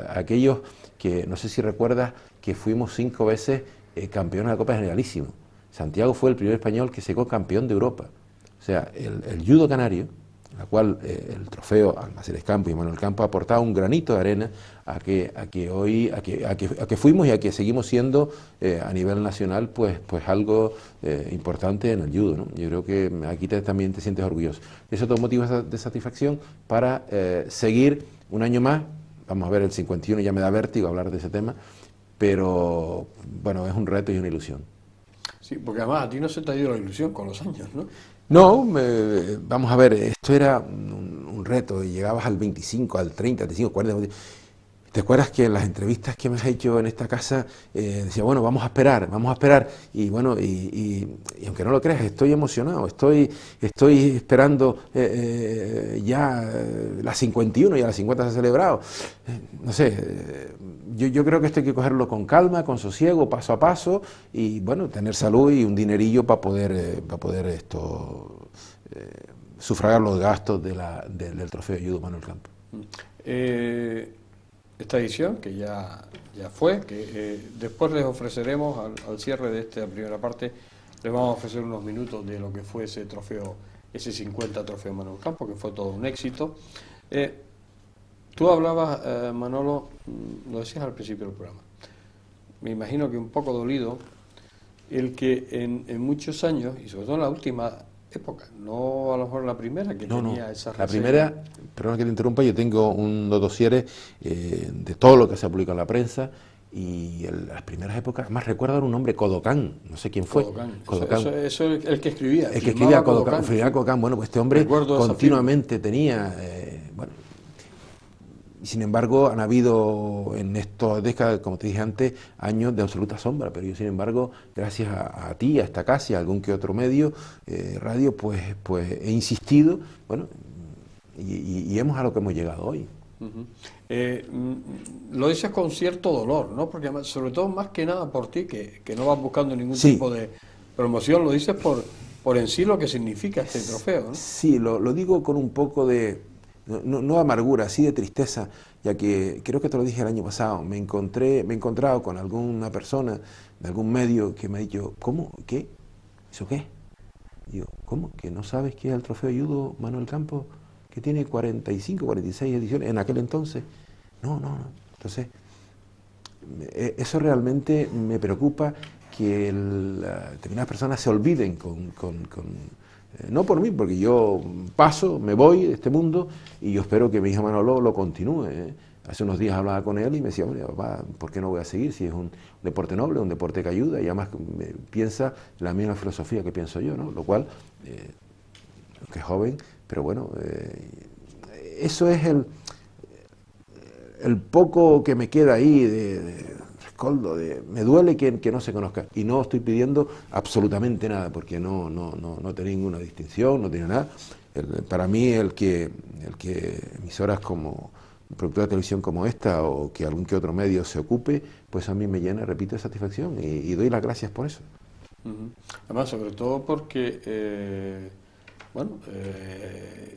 aquellos que, no sé si recuerdas, que fuimos 5 veces campeones de la Copa Generalísimo. Santiago fue el primer español que llegó campeón de Europa. O sea, el judo canario, en la cual el trofeo Almáceres Campos y Manuel Campos ha aportado un granito de arena a que fuimos y a que seguimos siendo a nivel nacional pues algo importante en el judo, ¿no? Yo creo que aquí también te sientes orgulloso. Es otro motivo de satisfacción para seguir un año más. Vamos a ver, el 51 ya me da vértigo hablar de ese tema, pero bueno, es un reto y una ilusión. Sí, porque además a ti no se te ha ido la ilusión con los años, ¿no? No, vamos a ver, esto era un reto, y llegabas al 25, al 30, al 35, 40... ¿Te acuerdas que en las entrevistas que me has hecho en esta casa decía, bueno, vamos a esperar, y bueno, y aunque no lo creas, estoy emocionado, estoy esperando ya las 51, ya las 50 se ha celebrado, no sé, yo creo que esto hay que cogerlo con calma, con sosiego, paso a paso, y bueno, tener salud y un dinerillo para poder sufragar los gastos del trofeo de judo Manuel Campos. Esta edición, que ya fue, que después les ofreceremos, al cierre de esta primera parte, les vamos a ofrecer unos minutos de lo que fue ese trofeo, ese 50 trofeo Manuel Campos, que fue todo un éxito. Tú hablabas, Manolo, lo decías al principio del programa, me imagino que un poco dolido, el que en muchos años, y sobre todo en la última época, no a lo mejor la primera que tenía esa reseña. La primera, perdona que te interrumpa, yo tengo unos dosieres de todo lo que se ha publicado en la prensa, y en las primeras épocas, más recuerdo un nombre, Codocán, no sé quién fue. Codocán. Eso es el que escribía. El que escribía Codocán, bueno, pues este hombre continuamente tenía, y sin embargo han habido en estas décadas, como te dije antes, años de absoluta sombra, pero yo sin embargo, gracias a ti, a esta casa y a algún que otro medio, radio, pues he insistido, bueno, y hemos a lo que hemos llegado hoy. Lo dices con cierto dolor, ¿no? Porque sobre todo más que nada por ti, que no vas buscando ningún tipo de promoción, lo dices por en sí lo que significa este trofeo, ¿no? Sí, lo digo con un poco de... No amargura, sí de tristeza, ya que creo que te lo dije el año pasado, me he encontrado con alguna persona de algún medio que me ha dicho, ¿cómo? ¿Qué? ¿Eso qué? Digo, ¿cómo? ¿Que no sabes qué es el trofeo judo Manuel Campos? Que tiene 45, 46 ediciones en aquel entonces. No. Entonces, eso realmente me preocupa, que determinadas personas se olviden no por mí, porque yo paso, me voy de este mundo, y yo espero que mi hijo Manolo lo continúe. Hace unos días hablaba con él y me decía, hombre, papá, ¿por qué no voy a seguir si es un deporte noble, un deporte que ayuda? Y además piensa la misma filosofía que pienso yo, ¿no? Lo cual, que es joven, pero bueno, eso es el poco que me queda ahí de rescoldo, me duele que no se conozca, y no estoy pidiendo absolutamente nada, porque no tiene ninguna distinción, no tiene nada. Para mí el que emisoras como productora de televisión como esta, o que algún que otro medio se ocupe, pues a mí me llena, repito, de satisfacción, y doy las gracias por eso. Además, sobre todo porque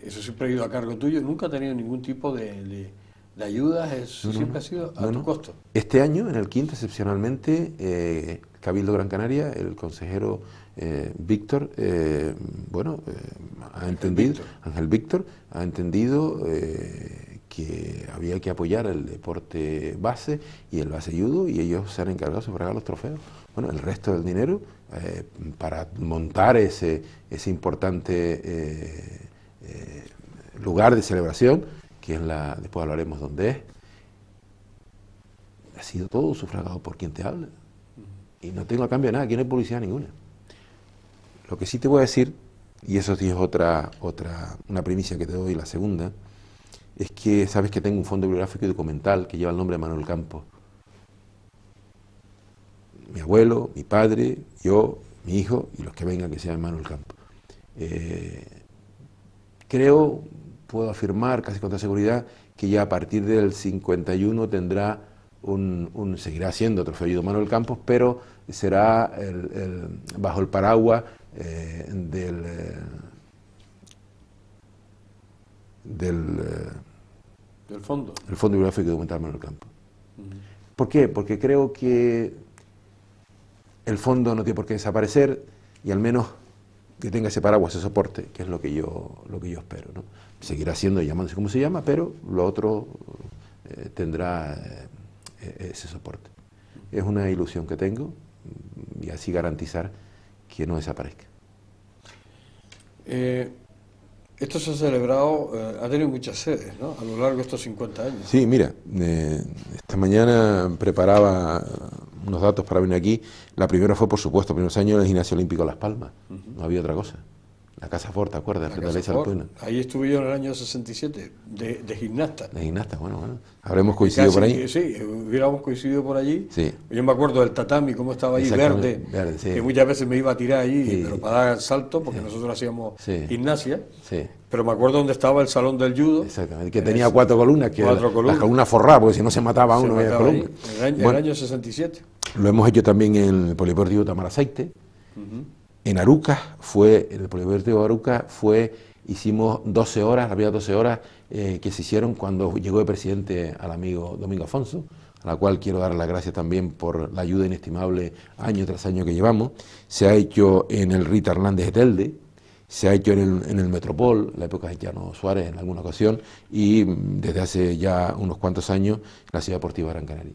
eso siempre ha ido a cargo tuyo, nunca ha tenido ningún tipo de ayudas, eso siempre ha sido a tu costo. Este año, en el quinto, excepcionalmente, Cabildo Gran Canaria, el consejero Víctor, ha entendido, Ángel Víctor, ha entendido que había que apoyar el deporte base y el base judo, y ellos se han encargado de sufragar los trofeos. Bueno, el resto del dinero para montar ese importante lugar de celebración, que es después hablaremos dónde es, ha sido todo sufragado por quien te habla. Y no tengo a cambio de nada, aquí no hay publicidad ninguna. Lo que sí te voy a decir, y eso sí es una primicia que te doy, la segunda, es que sabes que tengo un fondo bibliográfico y documental que lleva el nombre de Manuel Campos. Mi abuelo, mi padre, yo, mi hijo y los que vengan que se llamen Manuel Campos. creo, puedo afirmar casi con toda seguridad, que ya a partir del 51 tendrá seguirá siendo Trofeo Ayudo Manuel Campos, pero será bajo el paraguas Del fondo. el Fondo Bibliográfico y Documental Manuel Campos. ¿Por qué? Porque creo que el fondo no tiene por qué desaparecer y al menos que tenga ese paraguas, ese soporte, que es lo que yo espero, ¿no? Seguirá siendo, llamándose como se llama, pero lo otro tendrá ese soporte. Es una ilusión que tengo y así garantizar que no desaparezca. Esto se ha celebrado, ha tenido muchas sedes, ¿no?, a lo largo de estos 50 años. Sí, mira, esta mañana preparaba unos datos para venir aquí. La primera fue, por supuesto, primeros años en el Gimnasio Olímpico Las Palmas. No había otra cosa. La Casa Fort, ¿te acuerdas? La Frente a la Casa Iglesia Fort. Ahí estuve yo en el año 67, de gimnasta. De gimnasta, bueno. Habremos coincidido Casi por ahí. que sí, hubiéramos coincidido por allí. Sí. Yo me acuerdo del tatami, cómo estaba ahí Exactamente, verde, sí. que muchas veces me iba a tirar allí, Sí. pero para dar salto, porque nosotros hacíamos Sí. gimnasia. Sí. Pero me acuerdo dónde estaba el salón del judo. Exactamente, que tenía 4 columnas, que Cuatro columnas. las columnas forradas, porque si no se mataba Se uno en la mataba columna. ahí, el Bueno, año 67. lo hemos hecho también en el Polideportivo Tamaraceite. En Arucas en el Polideportivo Arucas hicimos 12 horas, las primeras 12 horas que se hicieron cuando llegó de presidente al amigo Domingo Afonso, a la cual quiero dar las gracias también por la ayuda inestimable año tras año que llevamos. Se ha hecho en el Rita Hernández de Telde, se ha hecho en el Metropol, la época de Llano Suárez en alguna ocasión, y desde hace ya unos cuantos años en la Ciudad Deportiva de Gran Canaria.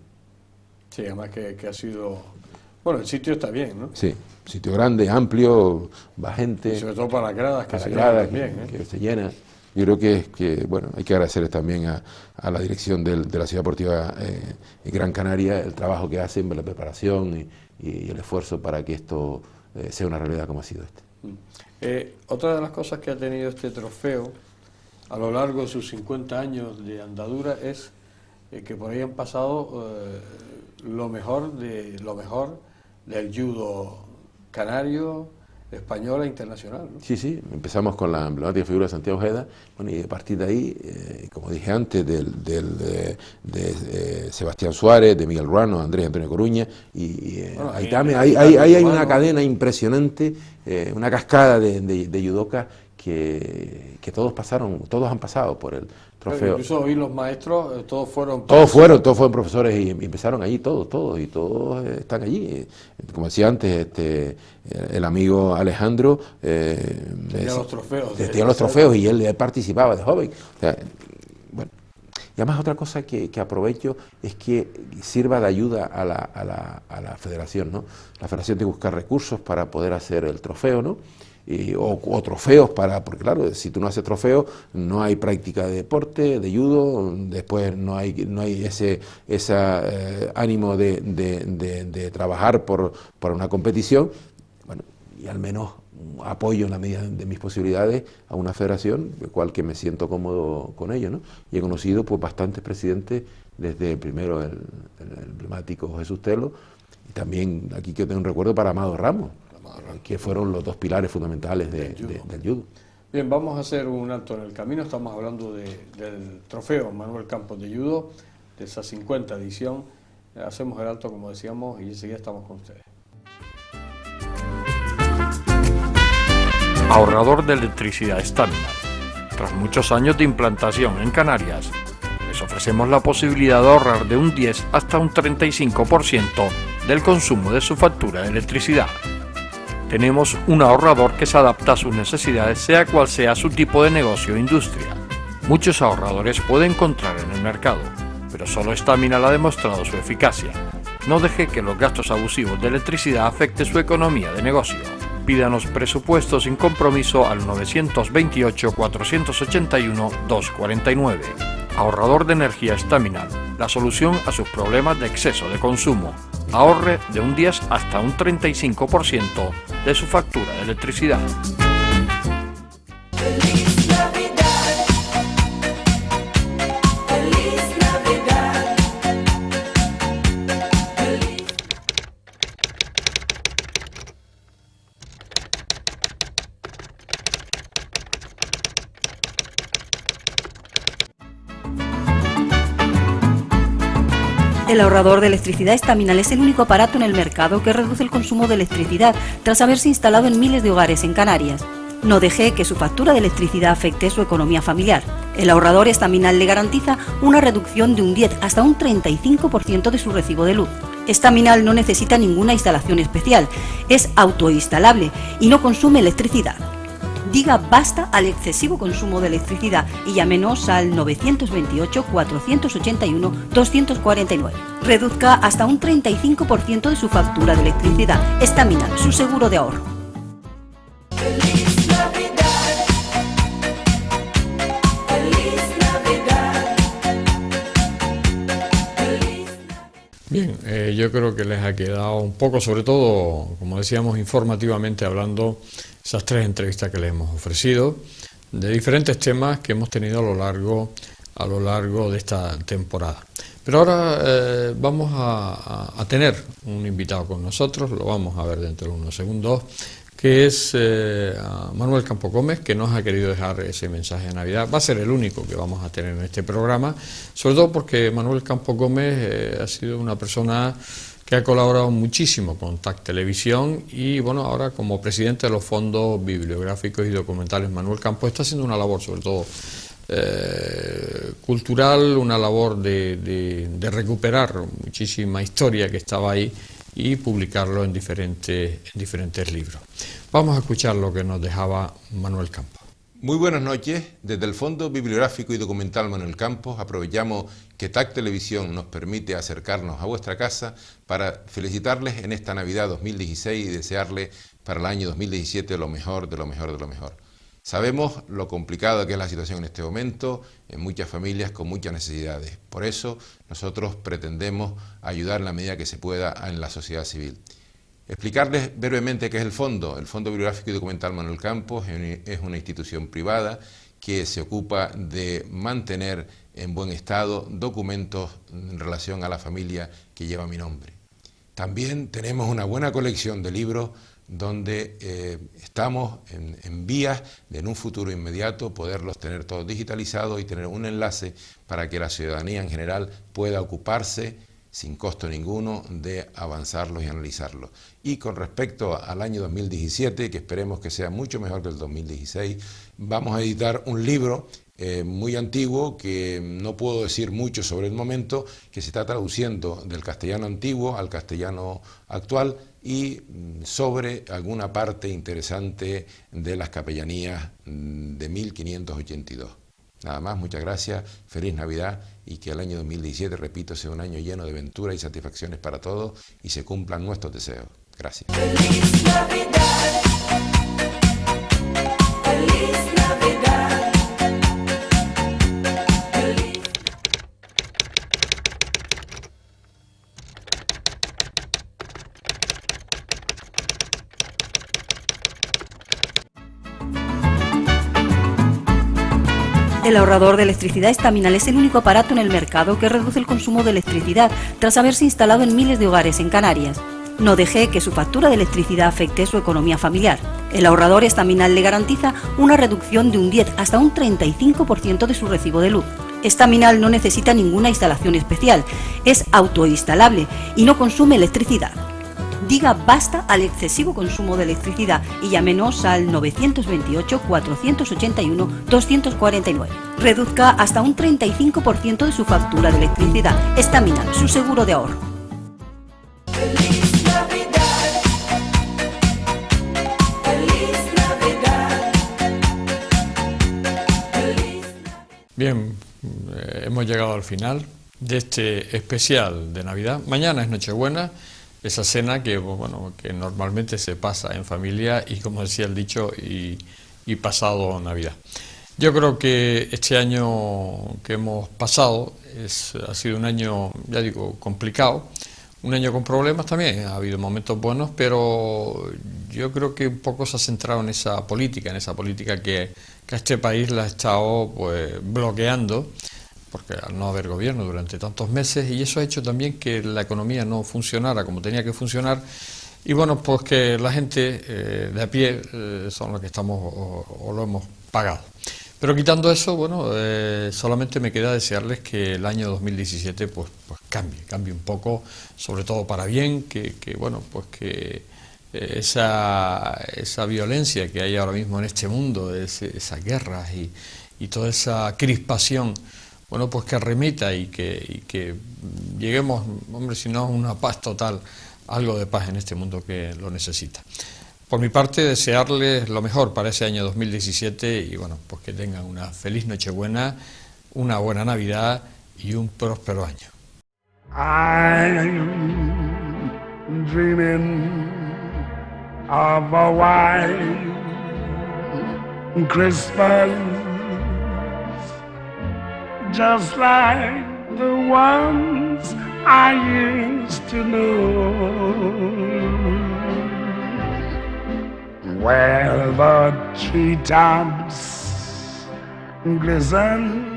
Sí, además que ha sido... Bueno, el sitio está bien, ¿no? Sí, sitio grande, amplio, va gente. Y sobre todo para las gradas, que para se la grada, llenan también, que se llena. Yo creo que bueno, hay que agradecerles también a la dirección de la Ciudad Deportiva Gran Canaria el trabajo que hacen, la preparación y el esfuerzo para que esto sea una realidad como ha sido este. Otra de las cosas que ha tenido este trofeo a lo largo de sus 50 años de andadura es que por ahí han pasado lo mejor del judo canario, español e internacional, ¿no? Sí, empezamos con la emblemática figura de Santiago Ojeda, bueno, y a partir de ahí, como dije antes, de Sebastián Suárez, de Miguel Ruano, Andrés Antonio Coruña, Bueno, ahí ahí- también ahí hay Ruano. una cadena impresionante, una cascada de yudokas que todos han pasado por el trofeo. Incluso hoy los maestros, todos fueron profesores y empezaron allí, todos están allí. Como decía antes, el amigo Alejandro Tenía los trofeos. tenía los trofeos y él participaba de joven. O sea, bueno. Y además otra cosa que aprovecho es que sirva de ayuda a la federación, ¿no? La federación tiene que buscar recursos para poder hacer el trofeo, ¿no? O trofeos porque claro, si tú no haces trofeo no hay práctica de deporte, de judo, después no hay ese ánimo de trabajar por una competición. Bueno, y al menos apoyo en la medida de mis posibilidades a una federación, el cual que me siento cómodo con ello, ¿no? Y he conocido pues bastantes presidentes, desde el primero el emblemático Jesús Telo, y también aquí que tengo un recuerdo para Amado Ramos, que fueron los 2 pilares fundamentales del judo. Bien, vamos a hacer un alto en el camino. Estamos hablando del trofeo Manuel Campos de judo, de esa 50 edición. Hacemos el alto, como decíamos, y enseguida estamos con ustedes. Ahorrador de electricidad estándar. Tras muchos años de implantación en Canarias, les ofrecemos la posibilidad de ahorrar de un 10 hasta un 35% del consumo de su factura de electricidad. Tenemos un ahorrador que se adapta a sus necesidades, sea cual sea su tipo de negocio o industria. Muchos ahorradores puede encontrar en el mercado, pero solo Staminal ha demostrado su eficacia. No deje que los gastos abusivos de electricidad afecten su economía de negocio. Pídanos presupuesto sin compromiso al 921-481-249. Ahorrador de energía Staminal, la solución a sus problemas de exceso de consumo. Ahorre de un 10 hasta un 35% de su factura de electricidad. Feliz Navidad. Feliz Navidad. Feliz. El ahorrador de electricidad Estaminal es el único aparato en el mercado que reduce el consumo de electricidad tras haberse instalado en miles de hogares en Canarias. No deje que su factura de electricidad afecte su economía familiar. El ahorrador Estaminal le garantiza una reducción de un 10 hasta un 35% de su recibo de luz. Estaminal no necesita ninguna instalación especial, es autoinstalable y no consume electricidad. Diga basta al excesivo consumo de electricidad y llámenos al 928-481-249. Reduzca hasta un 35% de su factura de electricidad. Estaminal, su seguro de ahorro. Feliz Navidad. Feliz Navidad. Feliz Navidad. Bien, yo creo que les ha quedado un poco, sobre todo, como decíamos, informativamente hablando, esas 3 entrevistas que les hemos ofrecido, de diferentes temas que hemos tenido a lo largo de esta temporada. Pero ahora vamos a tener un invitado con nosotros, lo vamos a ver dentro de unos segundos, que es Manuel Campos Gómez, que nos ha querido dejar ese mensaje de Navidad. Va a ser el único que vamos a tener en este programa, sobre todo porque Manuel Campos Gómez ha sido una persona que ha colaborado muchísimo con TAC Televisión y bueno, ahora como presidente de los fondos bibliográficos y documentales, Manuel Campos está haciendo una labor sobre todo cultural, una labor de recuperar muchísima historia que estaba ahí y publicarlo en diferentes libros. Vamos a escuchar lo que nos dejaba Manuel Campos. Muy buenas noches. Desde el Fondo Bibliográfico y Documental Manuel Campos aprovechamos que TAC Televisión nos permite acercarnos a vuestra casa para felicitarles en esta Navidad 2016 y desearles para el año 2017 lo mejor de lo mejor de lo mejor. Sabemos lo complicado que es la situación en este momento en muchas familias con muchas necesidades. Por eso nosotros pretendemos ayudar en la medida que se pueda en la sociedad civil. Explicarles brevemente qué es el Fondo. El Fondo Bibliográfico y Documental Manuel Campos es una institución privada que se ocupa de mantener en buen estado documentos en relación a la familia que lleva mi nombre. También tenemos una buena colección de libros donde estamos en vías de en un futuro inmediato poderlos tener todos digitalizados y tener un enlace para que la ciudadanía en general pueda ocuparse sin costo ninguno de avanzarlos y analizarlos. Y con respecto al año 2017, que esperemos que sea mucho mejor que el 2016, vamos a editar un libro muy antiguo, que no puedo decir mucho sobre el momento, que se está traduciendo del castellano antiguo al castellano actual y sobre alguna parte interesante de las capellanías de 1582. Nada más, muchas gracias, feliz Navidad y que el año 2017, repito, sea un año lleno de aventuras y satisfacciones para todos y se cumplan nuestros deseos. Gracias. Feliz Navidad. Feliz Navidad. Feliz. El ahorrador de electricidad Estaminal es el único aparato en el mercado que reduce el consumo de electricidad tras haberse instalado en miles de hogares en Canarias. No deje que su factura de electricidad afecte su economía familiar. El ahorrador Estaminal le garantiza una reducción de un 10 hasta un 35% de su recibo de luz. Estaminal no necesita ninguna instalación especial, es autoinstalable y no consume electricidad. Diga basta al excesivo consumo de electricidad y llámenos al 928-481-249. Reduzca hasta un 35% de su factura de electricidad. Estaminal, su seguro de ahorro. Feliz Navidad. Feliz Navidad. Feliz Navidad. Bien, hemos llegado al final de este especial de Navidad. Mañana es Nochebuena. Esa cena que, bueno, que normalmente se pasa en familia y, como decía el dicho, y pasado Navidad. Yo creo que este año que hemos pasado ha sido un año, ya digo, complicado, un año con problemas también, ha habido momentos buenos, pero yo creo que un poco se ha centrado en esa política que a este país la ha estado pues bloqueando, porque al no haber gobierno durante tantos meses, y eso ha hecho también que la economía no funcionara como tenía que funcionar, y bueno, pues que la gente de a pie son los que estamos o lo hemos pagado. Pero quitando eso, bueno, solamente me queda desearles que el año 2017 pues cambie un poco, sobre todo para bien, que esa violencia que hay ahora mismo en este mundo, esas guerras y toda esa crispación, bueno, pues que remita y que lleguemos, hombre, si no a una paz total, algo de paz en este mundo que lo necesita. Por mi parte, desearles lo mejor para ese año 2017 y bueno, pues que tengan una feliz Nochebuena, una buena Navidad y un próspero año. I'm dreaming of a white Christmas, just like the ones I used to know, where the treetops glisten